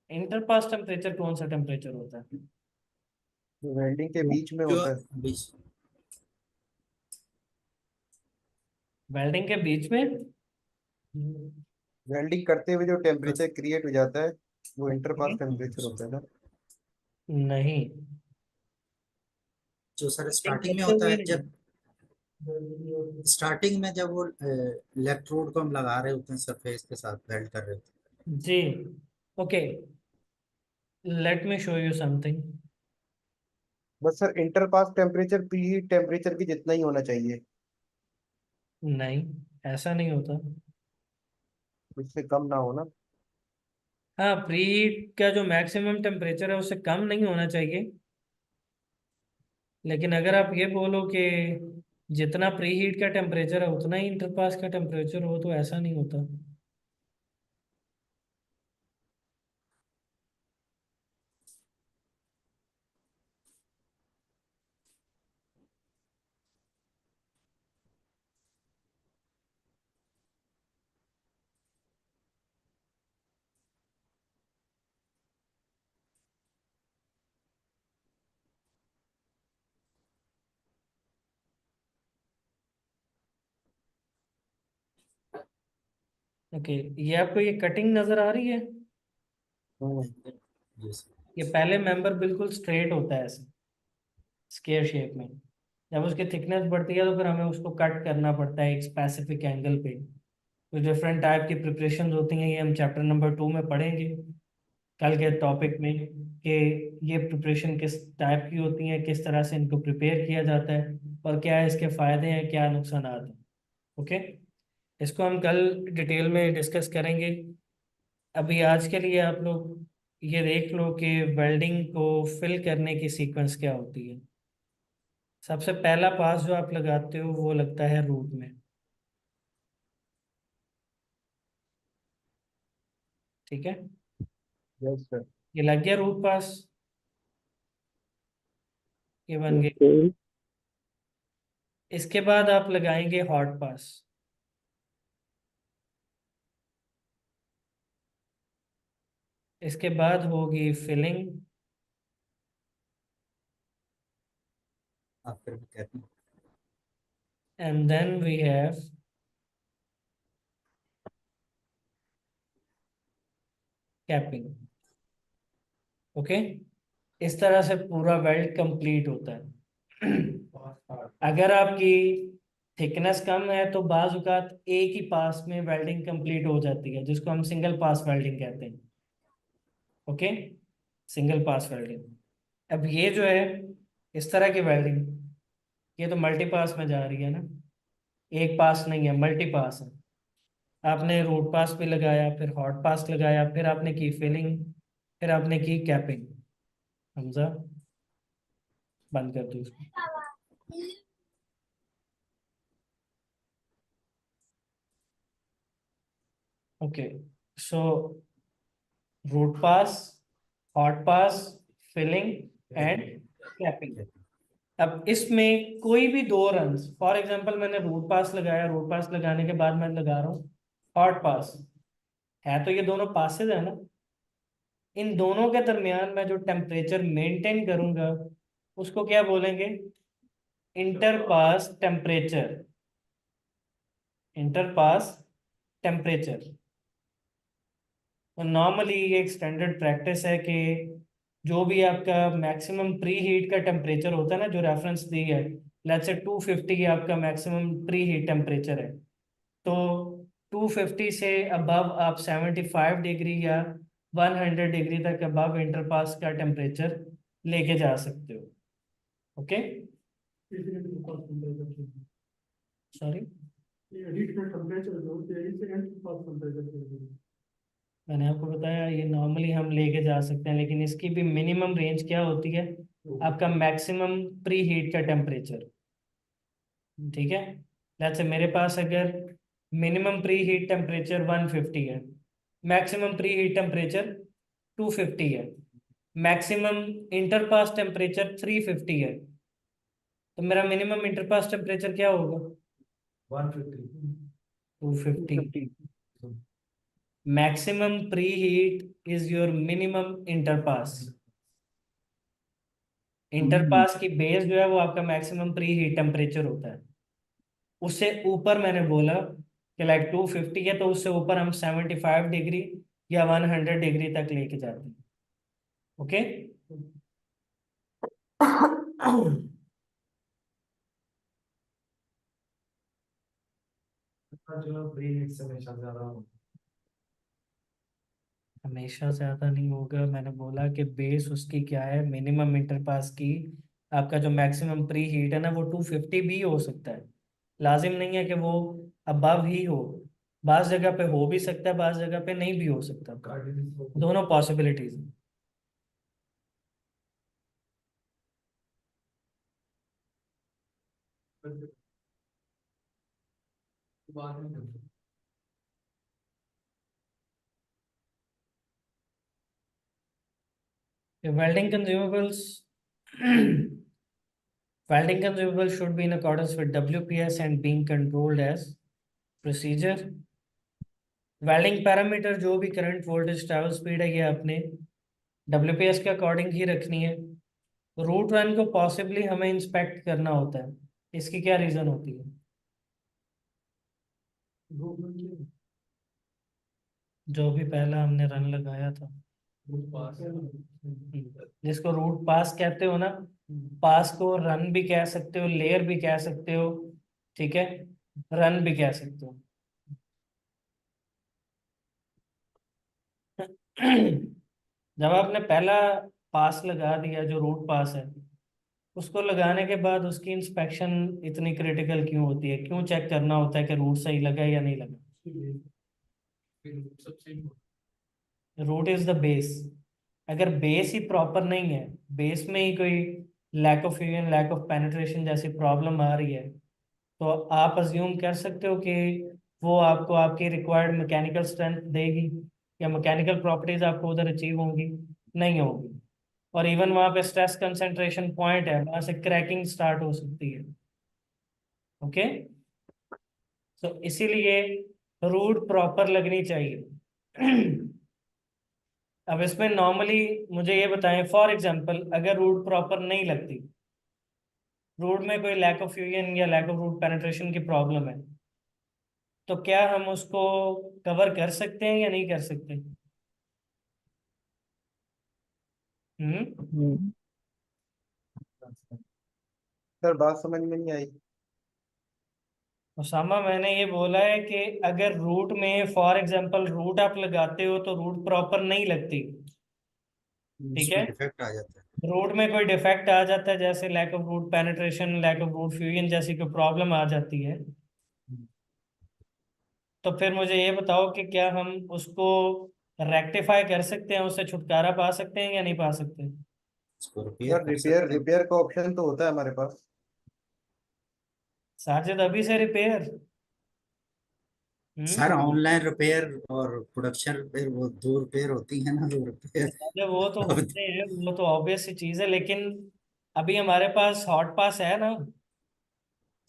interpass temperature कौन सा टेम्परेचर होता है? वेल्डिंग के बीच में जो होता है। बीच वेल्डिंग के बीच में? वेल्डिंग करते हुए जो टेम्परेचर क्रिएट हो जाता है वो इंटरपास टेम्परेचर होता है ना। नहीं, जो सर वेल्डिंग स्टार्टिंग में करते होता हुए है, नहीं। जब स्टार्टिंग में जब वो इलेक्ट्रोड को हम लगा रहे होते हैं सरफेस के साथ वेल्ड कर रहे होते जी, okay, let me show you something. बस sir interpass temperature pre heat temperature की जितना ही होना चाहिए, नहीं, ऐसा नहीं होता। उससे कम ना हो ना। हाँ, प्री हीट का जो मैक्सिमम टेम्परेचर है उससे कम नहीं होना चाहिए, लेकिन अगर आप ये बोलो कि जितना प्री हीट का टेम्परेचर है उतना ही इंटरपास का टेम्परेचर हो, तो ऐसा नहीं होता। ओके, ये आपको ये कटिंग नजर आ रही है? हैं। जी सर। ये पहले मेंबर बिल्कुल स्ट्रेट होता है ऐसे स्क्वायर शेप में। जब उसकी थिकनेस बढ़ती है तो फिर हमें उसको कट करना पड़ता है एक स्पेसिफिक एंगल पे। तो डिफरेंट टाइप की प्रिपरेशन होती हैं, ये हम चैप्टर नंबर 2 में पढ़ेंगे कल के टॉपिक में, कि ये प्रिपरेशन किस टाइप की होती हैं, किस तरह से इनको प्रिपेयर किया जाता है, और क्या इसके फायदे हैं, क्या नुकसान हैं। ओके, इसको हम कल डिटेल में डिस्कस करेंगे। अभी आज के लिए आप लोग ये देख लो कि वेल्डिंग को फिल करने की सीक्वेंस क्या होती है। सबसे पहला पास जो आप लगाते हो वो लगता है रूट में। ठीक है, यस सर। ये लग गया रूट पास, ये बन गई। Okay. इसके बाद आप लगाएंगे हॉट पास। इसके बाद होगी फिलिंग, आप फिर भी कहते हैं and then we have capping. Okay, इस तरह से पूरा वेल्ड कंप्लीट होता है। अगर आपकी थिकनेस कम है तो बाज औक़ात एक ही पास में वेल्डिंग कंप्लीट हो जाती है, जिसको हम सिंगल पास वेल्डिंग कहते हैं। Okay, single pass welding. अब ये जो है इस तरह की वेल्डिंग, ये तो मल्टी पास में जा रही है ना, एक पास नहीं है, मल्टी पास है। आपने रूट पास भी लगाया, फिर हॉट पास लगाया, फिर आपने की फिलिंग, फिर आपने की कैपिंग। हमजा, बंद कर दो इसको। Okay, so root pass, hot pass, filling and capping. अब इसमें कोई भी दो रन, फॉर एग्जांपल मैंने रूट पास लगाया, रूट पास लगाने के बाद मैं लगा रहा हूँ हॉट पास, है तो ये दोनों पासेज है ना, इन दोनों के दरमियान मैं जो टेम्परेचर मेंटेन करूंगा उसको क्या बोलेंगे? Inter pass temperature. Inter pass temperature. तो नॉर्मली ये एक स्टैंडर्ड प्रैक्टिस है कि जो भी आपका मैक्सिमम प्री हीट का टेम्परेचर होता है ना, जो रेफरेंस दी है, लेट्स से 250 आपका मैक्सिमम प्री हीट टेम्परेचर है, तो 250 से अबव आप 75 डिग्री या 100 डिग्री तक अबव इंटर पास का टेम्परेचर लेके जा सकते हो। ओके, सॉरी, मैंने आपको बताया ये नॉर्मली हम लेके जा सकते हैं, लेकिन इसकी भी मिनिमम रेंज क्या होती है? आपका मैक्सिमम प्री हीट का टेम्परेचर। ठीक है, लेट्स से मेरे पास अगर मिनिमम प्री हीट टेम्परेचर 150 है, मैक्सिमम प्री हीट टेम्परेचर 250 है, मैक्सिमम इंटर पास टेम्परेचर 350 है, तो मेरा मिनिमम इंटर पास टेम्परेचर क्या होगा? 150। 250। Maximum pre heat is your minimum inter pass. Inter pass की बेस जो है वो आपका मैक्सिमम प्री हीट टेम्परेचर होता है। उससे ऊपर मैंने बोला कि लाइक 250 है, तो उससे ऊपर हम 75 डिग्री या 100 डिग्री तक लेके जाते हैं। ओके जो फ्री हीट से हमेशा ज्यादा हो। हमेशा ज्यादा नहीं होगा, मैंने बोला कि बेस उसकी क्या है, मिनिमम इंटर पास की। आपका जो मैक्सिमम प्री हीट है ना वो 250 भी हो सकता है, लाजिम नहीं है कि वो अबव ही हो। बाज जगह पे हो भी सकता है, बाज जगह पे नहीं भी हो सकता, दोनों पॉसिबिलिटीज हैं। बाद में करते हैं। Welding consumables welding consumables should be in accordance with WPS and being controlled as procedure. Welding parameter जो भी करंट वोल्टेज ट्रैवल स्पीड है ये अपने WPS के अकॉर्डिंग ही रखनी है। रूट वन को पॉसिबली हमें इंस्पेक्ट करना होता है, इसकी क्या रीजन होती है? जो भी पहला हमने रन लगाया था, जिसको रूट पास कहते हो ना, पास को रन भी कह सकते हो, लेयर भी कह सकते हो, ठीक है, रन भी कह सकते हो। जब आपने पहला पास लगा दिया जो रूट पास है, उसको लगाने के बाद उसकी इंस्पेक्शन इतनी क्रिटिकल क्यों होती है? क्यों चेक करना होता है कि रूट सही लगा या नहीं लगा? Root is the base. अगर बेस ही प्रॉपर नहीं है, बेस में ही कोई lack of union, lack of penetration जैसी प्रॉब्लम आ रही है, तो आप अज्यूम कर सकते हो कि वो आपको आपकी रिक्वायर्ड मैकेनिकल स्ट्रेंथ देगी या मैकेनिकल प्रॉपर्टीज आपको उधर अचीव होंगी? नहीं होगी। और इवन वहाँ पे स्ट्रेस कंसंट्रेशन पॉइंट है, वहां से क्रैकिंग स्टार्ट हो सकती है। ओके, तो इसीलिए रूट प्रॉपर लगनी चाहिए। अब इसमें नॉर्मली मुझे ये बताएं, फॉर एग्जांपल अगर रूट प्रॉपर नहीं लगती, रूट में कोई लैक ऑफ यूनियन या लैक ऑफ रूट पेनिट्रेशन की प्रॉब्लम है, तो क्या हम उसको कवर कर सकते हैं या नहीं कर सकते? हम्म, सर बात समझ में नहीं आई। उसामा, मैंने ये बोला है कि अगर रूट में फॉर एग्जांपल रूट आप लगाते हो तो रूट प्रॉपर नहीं लगती, ठीक है, उसमें डिफेक्ट आ जाता है। रूट में कोई डिफेक्ट आ जाता है, जैसे lack of root penetration, lack of root fusion जैसी कोई प्रॉब्लम आ जाती है, तो फिर मुझे ये बताओ कि क्या हम उसको रेक्टिफाई कर सकते हैं, उससे छुटकारा पा सकते हैं या नहीं पा सकते? उसको रिपेयर सर कर रिपेयर सकते हैं। रिपेयर का ऑप्शन तो होता है हमारे पास। साजिद, अभी से रिपेयर? सर हम्म, ऑनलाइन रिपेयर और प्रोडक्शन रिपेयर वो दो रिपेयर होती है ना, दो रिपेयर। अरे वो तो होते हैं, वो तो ऑब्वियस सी चीज है, लेकिन अभी हमारे पास हॉट पास है ना?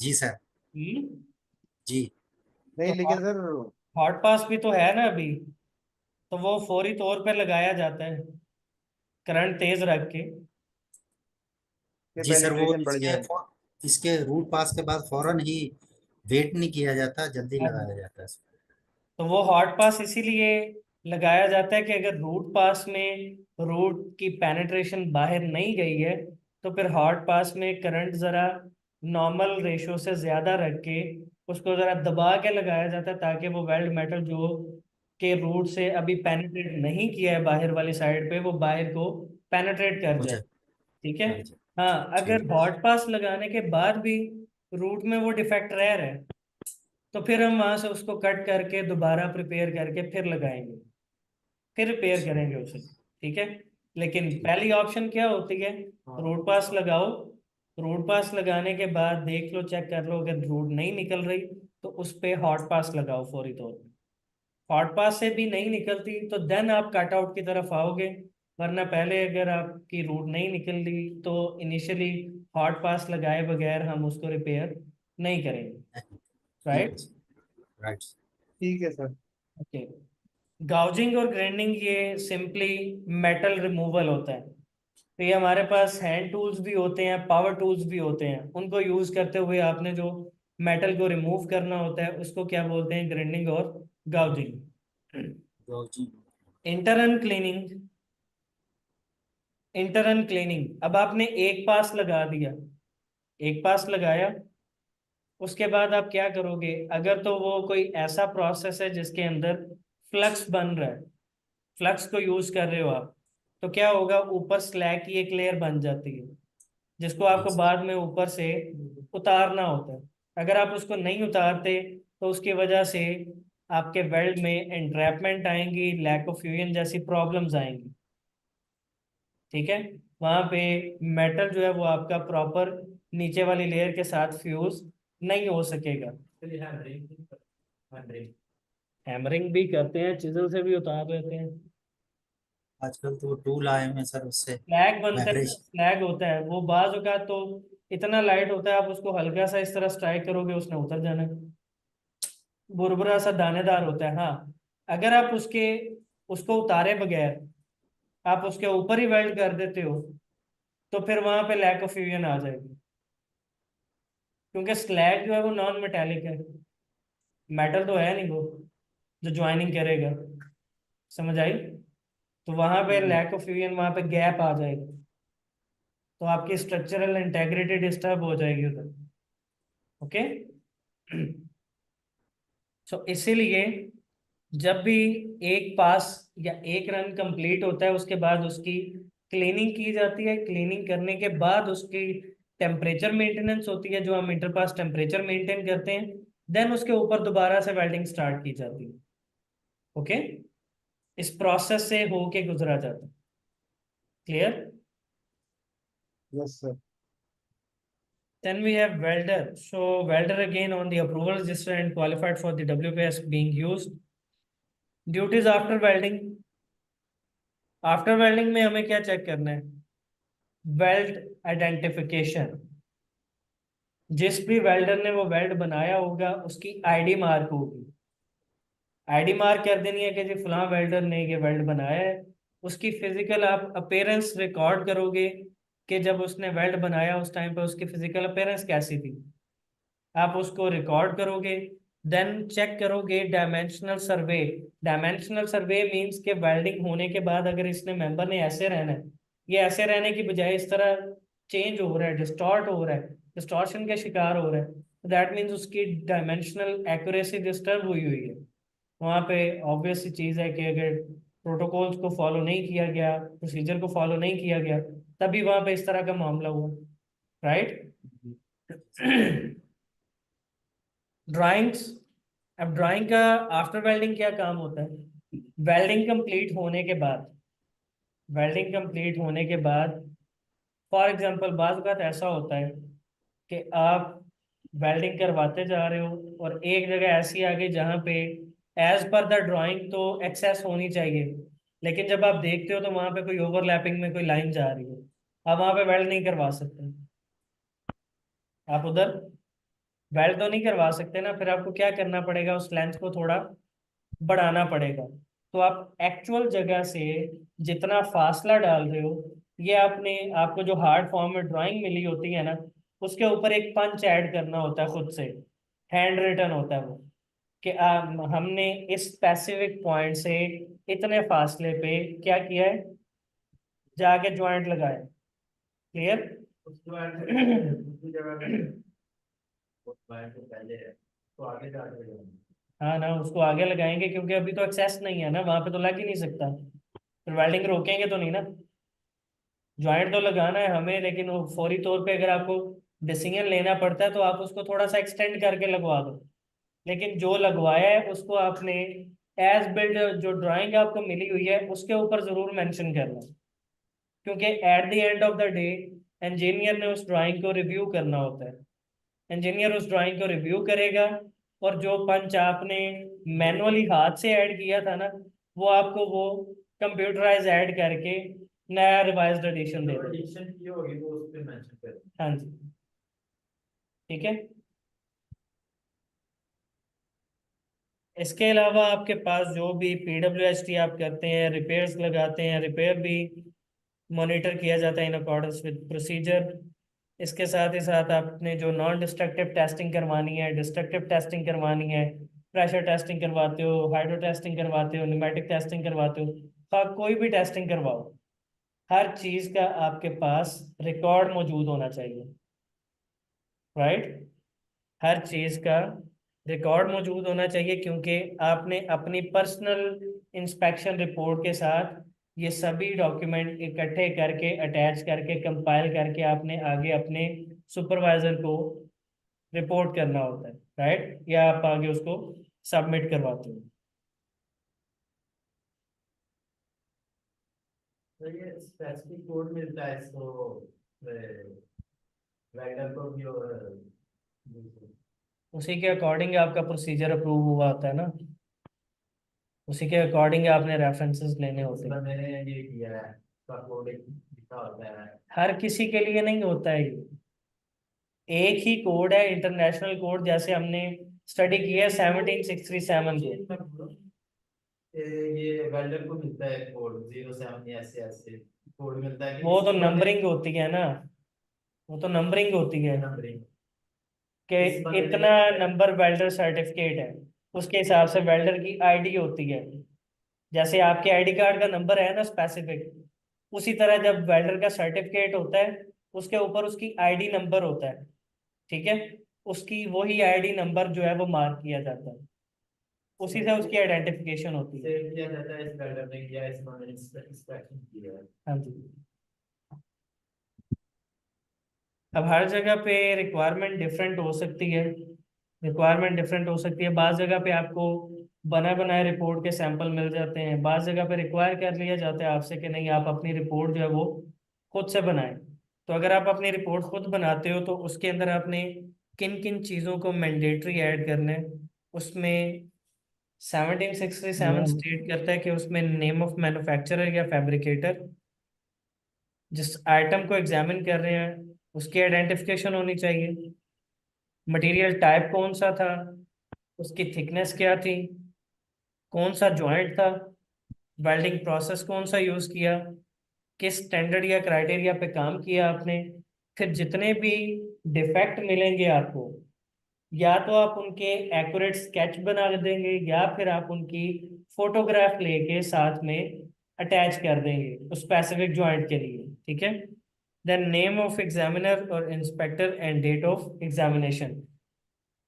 जी सर। हम्म। जी। नहीं तो लेकिन सर हॉट पास भी तो है ना अभी, तो वो फौरी तौर पे लगाया जाता है करंट तेज रख के। ये जी सर, वो पेनिट्रेशन बढ़ जाए। इसके रूट पास के बाद फौरन ही वेट नहीं किया जाता, जल्दी हाँ। लगाया जाता है। तो वो हॉट पास इसीलिए लगाया जाता है कि अगर रूट पास में रूट की पेनिट्रेशन बाहर नहीं गई है तो फिर हॉट पास में करंट जरा नॉर्मल रेशो से ज्यादा रख के उसको जरा दबा के लगाया जाता है, ताकि वो वेल्ड मेटल जो के रूट से अभी पेनिट्रेट नहीं किया है बाहर वाली साइड पे, वो बाहर को पेनिट्रेट कर हो जाए। जाए। ठीक है। लग जाए। हाँ, अगर ठीक। हॉट पास लगाने के बाद भी रूट में वो डिफेक्ट रह रहा है तो फिर हम वहां से उसको कट करके दोबारा प्रिपेयर करके फिर लगाएंगे, फिर रिपेयर करेंगे उसे। ठीक है। लेकिन ठीक। पहली ऑप्शन क्या होती है? रूट पास लगाओ। रूट पास लगाने के बाद देख लो, चेक कर लो, अगर रूट नहीं निकल रही तो उस पे हॉट पास लगाओ फौरी तौर पे। हॉट पास से भी नहीं निकलती तो देन आप कट आउट की तरफ आओगे, वरना पहले अगर आपकी रूट नहीं निकल रही तो इनिशियली हॉट पास लगाए बगैर हम उसको रिपेयर नहीं करेंगे। ठीक है राइट। सर। राइट। ठीक है सर। ओके। गाउजिंग और ग्राइंडिंग ये सिंपली मेटल रिमूवल होता है। तो ये हमारे पास हैंड टूल्स भी होते हैं, पावर टूल्स भी होते हैं, उनको यूज करते हुए आपने जो मेटल को रिमूव करना होता है उसको क्या बोलते हैं? ग्राइंडिंग और गाउजिंग। तो जी। इंटरन क्लीनिंग। इंटरन क्लीनिंग, अब आपने एक पास लगा दिया, एक पास लगाया, उसके बाद आप क्या करोगे? अगर तो वो कोई ऐसा प्रोसेस है जिसके अंदर फ्लक्स बन रहा है, फ्लक्स को यूज कर रहे हो आप, तो क्या होगा? ऊपर स्लैग की एक लेयर बन जाती है जिसको जी आपको सर। बाद में ऊपर से उतारना होता है। अगर आप उसको नहीं उतारते तो उसकी वजह से आपके वेल्ड में एंट्रैपमेंट आएंगी, लैक ऑफ फ्यूजन जैसी प्रॉब्लम्स आएंगी। ठीक है। वहां पे मेटल जो है वो आपका प्रॉपर नीचे वाली लेयर के साथ फ्यूज नहीं हो सकेगा। चलिए हैमरिंग। हैमरिंग भी करते हैं, चिजल से भी उतार लेते हैं। आजकल तो टूल आए हुए हैं सर, उससे स्लैग बनता है, वाइब्रेशन। स्लैग होता है वो बाज का तो इतना लाइट होता है, आप उसको हल्का सा इस तरह स्ट्राइक करोगे उसने उतर जाना है। बुरबुरा सा दानेदार होता है। हाँ, अगर आप उसको उतारे बगैर आप उसके ऊपर ही वेल्ड कर देते हो तो फिर वहां पे लैक ऑफ फ्यूजन आ जाएगी, क्योंकि स्लैग जो है वो नॉन मेटेलिक है, मेटल तो है नहीं वो जो ज्वाइनिंग करेगा। समझ आई? तो वहां पे लैक ऑफ फ्यूजन, वहां पे गैप आ जाएगा, तो आपकी स्ट्रक्चरल इंटेग्रिटी डिस्टर्ब हो जाएगी उधर। ओके। सो इसीलिए जब भी एक पास या एक रन कंप्लीट होता है उसके बाद उसकी क्लीनिंग की जाती है। क्लीनिंग करने के बाद उसकी टेम्परेचर मेंटेनेंस होती है, जो हम इंटरपास टेम्परेचर मेंटेन करते हैं। देन उसके ऊपर दोबारा से वेल्डिंग स्टार्ट की जाती है। ओके। इस प्रोसेस से होके गुजरा जाता है। Clear? Yes sir. Then we have welder. So welder again on the approval register and qualified for the WPS being used. Duties after welding. After welding में हमें क्या चेक करना है? Weld identification. जिस भी वेल्डर ने वो वेल्ड बनाया होगा उसकी आईडी मार्क होगी। आईडी मार्क कर देनी है कि जी फलां वेल्डर ने ये वेल्ड बनाया है। उसकी फिजिकल आप अपेयरेंस रिकॉर्ड करोगे कि जब उसने वेल्ड बनाया उस टाइम पे उसकी फिजिकल अपेयरेंस कैसी थी, आप उसको रिकॉर्ड करोगे। देन चेक करोगे डायमेंशनल सर्वे। डायमेंशनल सर्वे मींस के वेल्डिंग होने के बाद अगर इसने मेंबर ने ऐसे रहना है, ये ऐसे रहने की बजाय इस तरह चेंज हो रहा है, डिस्टॉर्ट हो रहा है, डिस्टॉर्शन के शिकार हो रहा है, दैट मीन्स उसकी डायमेंशनल एक्यूरेसी डिस्टर्ब हुई हुई है। वहाँ पे ऑब्वियस सी चीज़ है कि अगर प्रोटोकॉल्स को फॉलो नहीं किया गया, प्रोसीजर को फॉलो नहीं किया गया, तभी वहाँ पे इस तरह का मामला हुआ। राइट। ड्राइंग्स। अब ड्राइंग का आफ्टर वेल्डिंग क्या काम होता है? वेल्डिंग कंप्लीट होने के बाद, वेल्डिंग कंप्लीट होने के बाद फॉर एग्जांपल बाज़ बात ऐसा होता है कि आप वेल्डिंग करवाते जा रहे हो और एक जगह ऐसी आ गई जहाँ पे एज पर द ड्राइंग तो एक्सेस होनी चाहिए, लेकिन जब आप देखते हो तो वहाँ पे कोई ओवरलैपिंग में कोई लाइन जा रही है। आप वहां पे वेल्ड नहीं करवा सकते, आप उधर वेल्ड तो नहीं करवा सकते ना, फिर आपको क्या करना पड़ेगा, उस लेंथ को थोड़ा बढ़ाना पड़ेगा। तो आप एक्चुअल जगह से जितना फासला डाल रहे हो, ये आपने, आपको जो हार्ड फॉर्म में ड्राइंग मिली होती है ना, उसके ऊपर एक पंच ऐड करना होता है खुद से, हैंड रिटन होता है वो, कि हमने इस स्पेसिफिक पॉइंट से इतने फासले पे क्या किया है, जाके ज्वाइंट लगाया। क्लियर? उसके बाद दूसरी जगह पे वो पॉइंट तो पहले है, तो आगे जाके लगाएंगे। हाँ ना, उसको आगे लगाएंगे क्योंकि अभी तो एक्सेस नहीं है ना, वहां पे तो लग ही नहीं सकता, फिर वेल्डिंग रोकेंगे तो नहीं ना। ज्वाइंट तो लगाना है हमें, लेकिन वो फौरी तौर पे अगर आपको डिसीजन लेना पड़ता है तो आप उसको थोड़ा सा एक्सटेंड करके लगवा दो, लेकिन जो लगवाया है उसको आपने एज बिल्ड, जो ड्राइंग आपको मिली हुई है उसके ऊपर जरूर मेंशन करना, क्योंकि at the end of the day engineer ने उस ड्राइंग को रिव्यू करना होता है। इंजीनियर उस ड्राइंग को रिव्यू करेगा, और जो पंच आपने मैनुअली हाथ से ऐड किया था ना, वो आपको वो कंप्यूटराइज ऐड करके नया रिवाइज्ड एडिशन दे जो देगा। एडिशन की होगी वो उस पे मेंशन करें। हाँ जी, ठीक है। इसके अलावा आपके पास जो भी PWHT आप करते हैं, रिपेयर्स लगाते हैं, रिपेयर भी मॉनिटर किया जाता है इन अकॉर्डेंस विद प्रोसीजर। इसके साथ ही साथ आपने जो नॉन डिस्ट्रक्टिव टेस्टिंग करवानी है, डिस्ट्रक्टिव टेस्टिंग करवानी है, प्रेशर टेस्टिंग करवाते हो, हाइड्रो टेस्टिंग करवाते हो, न्यूमेटिक टेस्टिंग करवाते हो, आप कोई भी टेस्टिंग करवाओ, हर चीज़ का आपके पास रिकॉर्ड मौजूद होना चाहिए, राइट? हर चीज़ का रिकॉर्ड मौजूद होना चाहिए, क्योंकि आपने अपनी पर्सनल इंस्पेक्शन रिपोर्ट के साथ ये सभी डॉक्यूमेंट इकट्ठे करके, अटैच करके, कंपाइल करके आपने आगे अपने सुपरवाइजर को रिपोर्ट करना होता है, राइट? या आप आगे उसको सबमिट करवाते हो। तो ये स्पेसिफिक कोड मिलता है इसको राइटर को भी और दूसरे। उसी के अकॉर्डिंग आपका प्रोसीजर अप्रूव हुआ होता है ना, उसी के अकॉर्डिंग आपने रेफरेंसेस लेने होते इसमें हैं। मैंने ये किया है, उसका कोड एक लिखा होता है। हर किसी के लिए नहीं होता है ये, एक ही कोड है, इंटरनेशनल कोड, जैसे हमने स्टडी किया है 1767 को। ये वेल्डर को मिलता है कोड 07 ऐसे ऐसे कोड मिलता है कि वो तो इस बंदे नंबरिंग होती है ना, वो तो नंबरिंग होती है नंबरिंग कि इस बंदे इतना नंबर वेल्डर सर्टिफिकेट है, उसके हिसाब से वेल्डर की आईडी होती है। जैसे आपके आईडी कार्ड का नंबर है ना स्पेसिफिक, उसी तरह जब वेल्डर का सर्टिफिकेट होता है, उसके ऊपर उसकी आईडी नंबर होता है, ठीक है? उसकी वही आईडी नंबर जो है वो मार्क किया जाता है, उसी से उसकी आइडेंटिफिकेशन होती है। सेव किया जाता है, इस वेल्डर ने किया, इस बंदे ने इंस्पेक्शन किया है। हाँ जी। अब हर जगह पे रिक्वायरमेंट डिफरेंट हो सकती है, रिक्वायरमेंट डिफरेंट हो सकती है। बाज़ जगह पे आपको बना बनाए रिपोर्ट के सैंपल मिल जाते हैं, बाज़ जगह पे रिक्वायर कर लिया जाता है आपसे कि नहीं, आप अपनी रिपोर्ट जो है वो खुद से बनाएं। तो अगर आप अपनी रिपोर्ट खुद बनाते हो तो उसके अंदर आपने किन किन चीज़ों को मैंडेटरी ऐड करना है, उसमें 1767 नेम स्टेट करता है कि उसमें नेम ऑफ मैन्युफैक्चरर या फैब्रिकेटर, जिस आइटम को एग्जामिन कर रहे हैं उसकी आइडेंटिफिकेशन होनी चाहिए, मटेरियल टाइप कौन सा था, उसकी थिकनेस क्या थी, कौन सा जॉइंट था, वेल्डिंग प्रोसेस कौन सा यूज़ किया, किस स्टैंडर्ड या क्राइटेरिया पे काम किया आपने। फिर जितने भी डिफेक्ट मिलेंगे आपको, या तो आप उनके एक्यूरेट स्केच बना देंगे, या फिर आप उनकी फोटोग्राफ लेके साथ में अटैच कर देंगे उस स्पेसिफिक जॉइंट के लिए, ठीक है? देन नेम ऑफ एग्जामिनर और inspector and date of examination,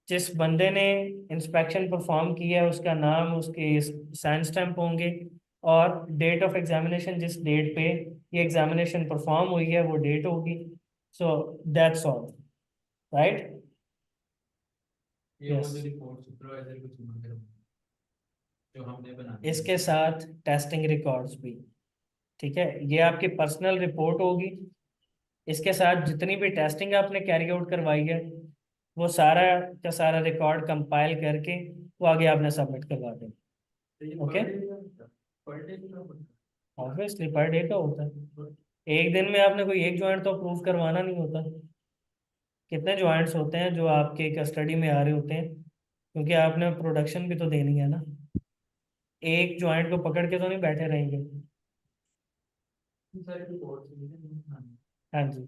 जिस बंदे ने इंस्पेक्शन परफॉर्म किया है उसका नाम, उसके साइन स्टैंप होंगे, और डेट ऑफ एग्जामिनेशन, जिस डेट पे ये एग्जामिनेशन परफॉर्म हुई है वो डेट होगी। So that's all, right? ये वो Yes. जो रिपोर्ट सुपरवाइजर को जमा करो जो हमने बना इसके साथ टेस्टिंग रिकॉर्ड्स भी, ठीक है? ये आपकी पर्सनल रिपोर्ट होगी, इसके साथ जितनी भी टेस्टिंग आपने कैरी आउट करवाई है वो सारा का सारा रिकॉर्ड कंपाइल करके वो आगे आपने सबमिट करवा दें। Okay, per day obviously per day का होता है। एक दिन में आपने कोई एक ज्वाइंट तो अप्रूव करवाना नहीं होता। कितने ज्वाइंट्स होते हैं जो आपके कस्टडी में आ रहे होते हैं, क्योंकि आपने प्रोडक्शन भी तो देनी है ना। एक ज्वाइंट को पकड़ के तो नहीं बैठे रहेंगे। सारी रिपोर्ट चाहिए। हाँ जी।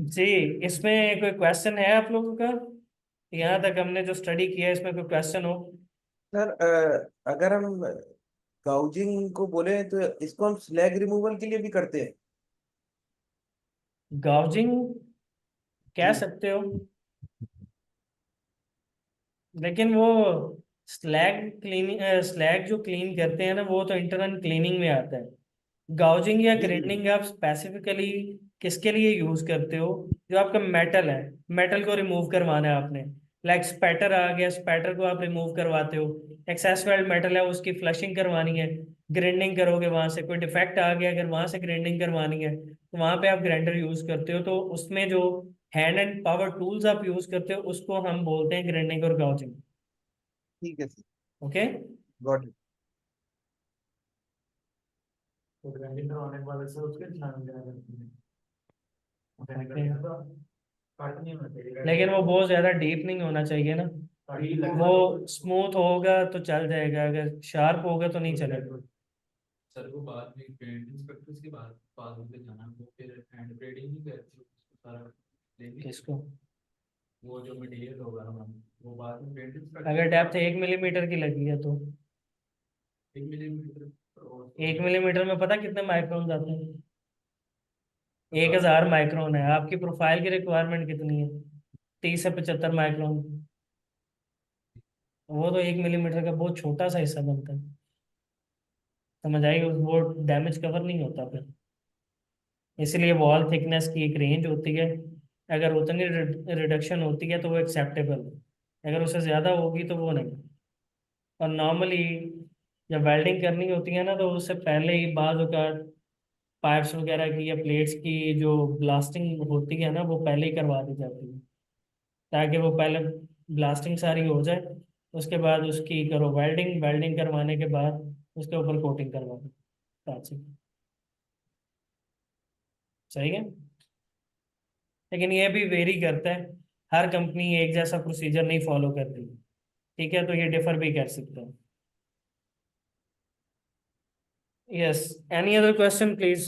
जी, इसमें कोई क्वेश्चन है आप लोगों का? यहाँ तक हमने जो स्टडी किया है इसमें कोई क्वेश्चन हो? सर अगर हम गाउजिंग को बोले तो इसको हम स्लैग रिमूवल के लिए भी करते हैं। गाउजिंग कह जी। सकते हो, लेकिन वो स्लैग जो क्लीन करते हैं ना, वो तो इंटरनल क्लीनिंग में आता है। गाउजिंग या जी, जी। ग्राइंडिंग आप स्पेसिफिकली किसके लिए यूज करते हो? जो आपका मेटल है, मेटल को रिमूव करवाना है आपने। लाइक स्पैटर आ गया, स्पैटर को आप रिमूव करवाते हो। एक्सेस वेल्ड मेटल है, उसकी फ्लशिंग करवानी है, ग्राइंडिंग करोगे। वहां से कोई डिफेक्ट आ गया, अगर वहां से ग्राइंडिंग करवानी है तो वहां पे आप ग्राइंडर यूज करते हो। तो उसमें जो हैंड एंड पावर टूल्स आप यूज करते हो उसको हम बोलते हैं ग्राइंडिंग और गाउजिंग। ठीक है सर, ओके। Got it. तो ग्राइंडिंग करवाने के बाद ऐसे उसके निशान वगैरह करते हैं। कट नहीं होना चाहिए, लेकिन वो बहुत ज्यादा डीप नहीं होना चाहिए ना। वो स्मूथ होगा तो चल जाएगा, अगर शार्प होगा तो नहीं चलेगा। सर वो बाद में पेंट इंस्पेक्टर्स के बाद पास पे जाना, वो फिर हैंड ग्रेडिंग नहीं करते उसको सारा लेंगे। किसको? वो जो मटेरियल होगा हमारा, वो बाद में पेंट इंस्पेक्टर अगर डेप्थ 1 मिलीमीटर की लगी है तो 1 मिलीमीटर 1 मिलीमीटर में पता कितने माइक्रोन आते हैं? 1000 माइक्रोन है। आपकी प्रोफाइल की रिक्वायरमेंट कितनी है? 30 से 75 माइक्रोन। वो तो 1 मिलीमीटर का बहुत छोटा सा हिस्सा बनता है। समझ आई? वो डैमेज कवर नहीं होता फिर। इसलिए वॉल थिकनेस की एक रेंज होती है। अगर उतनी रिडक्शन होती है तो वो एक्सेप्टेबल है, अगर उससे ज़्यादा होगी तो वो नहीं। और नॉर्मली जब वेल्डिंग करनी होती है ना, तो उससे पहले ही बाज़ औक़ात पाइप्स वगैरह की या प्लेट्स की जो ब्लास्टिंग होती है ना, वो पहले ही करवा दी जाती है, ताकि वो पहले ब्लास्टिंग सारी हो जाए। उसके बाद उसकी करो वेल्डिंग, वेल्डिंग करवाने के बाद उसके ऊपर कोटिंग करवा दो। That's it। सही है। लेकिन ये भी वेरी करता है, हर कंपनी एक जैसा प्रोसीजर नहीं फॉलो करती। ठीक है, तो ये डिफर भी कर सकते हैं। Yes, any other question please?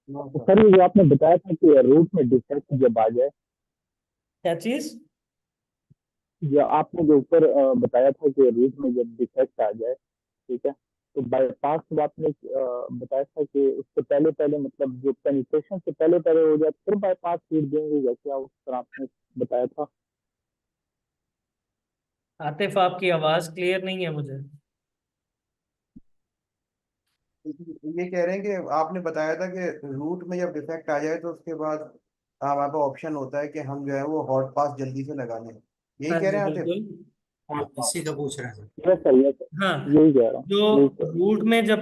Sir ये जो आपने बताया था कि रूट में डिफेक्ट जब आ जाए, क्या चीज? जो आपने जो ऊपर बताया था कि रूट में जब डिफेक्ट आ जाए, ठीक है, तो बाईपास जब आपने बताया था कि उससे पहले पहले, मतलब जो पेनिट्रेशन से पहले पहले हो जाए फिर बाईपास फीड देंगे, जैसे उस तरह आपने बताया था। आतिफ, आपकी आवाज क्लियर नहीं है मुझे। ये कह रहे हैं कि आपने बताया था कि रूट में जब डिफेक्ट आ जाए तो उसके बाद हमारे पास ऑप्शन होता है कि हम जो है वो हॉट पास जल्दी से लगा लें, यही हाँ कह जी, रहे हैं आतिफ? बिल्कुल। इसी का पूछ रहे हैं सर। यस सर, हाँ, यही कह रहा हूँ। जो प्लीज सर। रूट में जब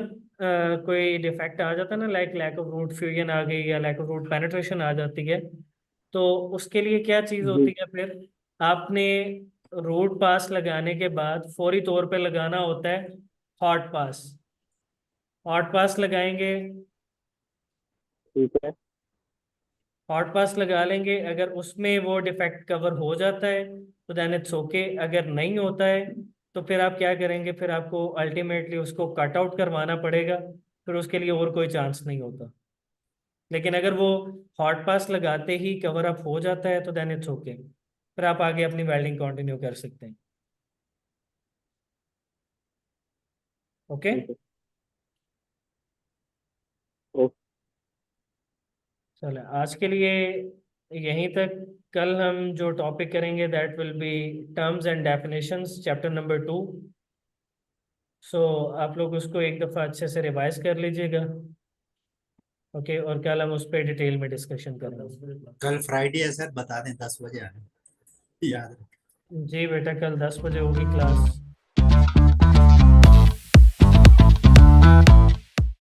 कोई डिफेक्ट आ जाता है ना, like lack of root fusion आ गई या लैक ऑफ रूट पेनिट्रेशन आ जाती है, तो उसके लिए क्या चीज जी। होती है फिर? आपने रूट पास लगाने के बाद फौरी तौर पे लगाना होता है हॉट पास। हॉट पास लगाएंगे, ठीक है। हॉट पास लगा लेंगे। अगर उसमें वो डिफेक्ट कवर हो जाता है तो देन इट्स ओके। अगर नहीं होता है तो फिर आप क्या करेंगे? फिर आपको अल्टीमेटली उसको कट आउट करवाना पड़ेगा, फिर उसके लिए और कोई चांस नहीं होता। लेकिन अगर वो हॉट पास लगाते ही कवर अप हो जाता है तो देन इट्स ओके, फिर आप आगे अपनी वेल्डिंग कंटिन्यू कर सकते हैं। ओके, ठीक है। ओके। चलो आज के लिए यहीं तक। कल हम जो टॉपिक करेंगे that will be terms and definitions, chapter number 2। सो आप लोग उसको एक दफ़ा अच्छे से रिवाइज कर लीजिएगा। ओके, और कल हम उस पर डिटेल में डिस्कशन करेंगे। कल फ्राइडे है सर, बता दें 10 बजे आना, याद रखें। जी बेटा, कल 10 बजे होगी क्लास।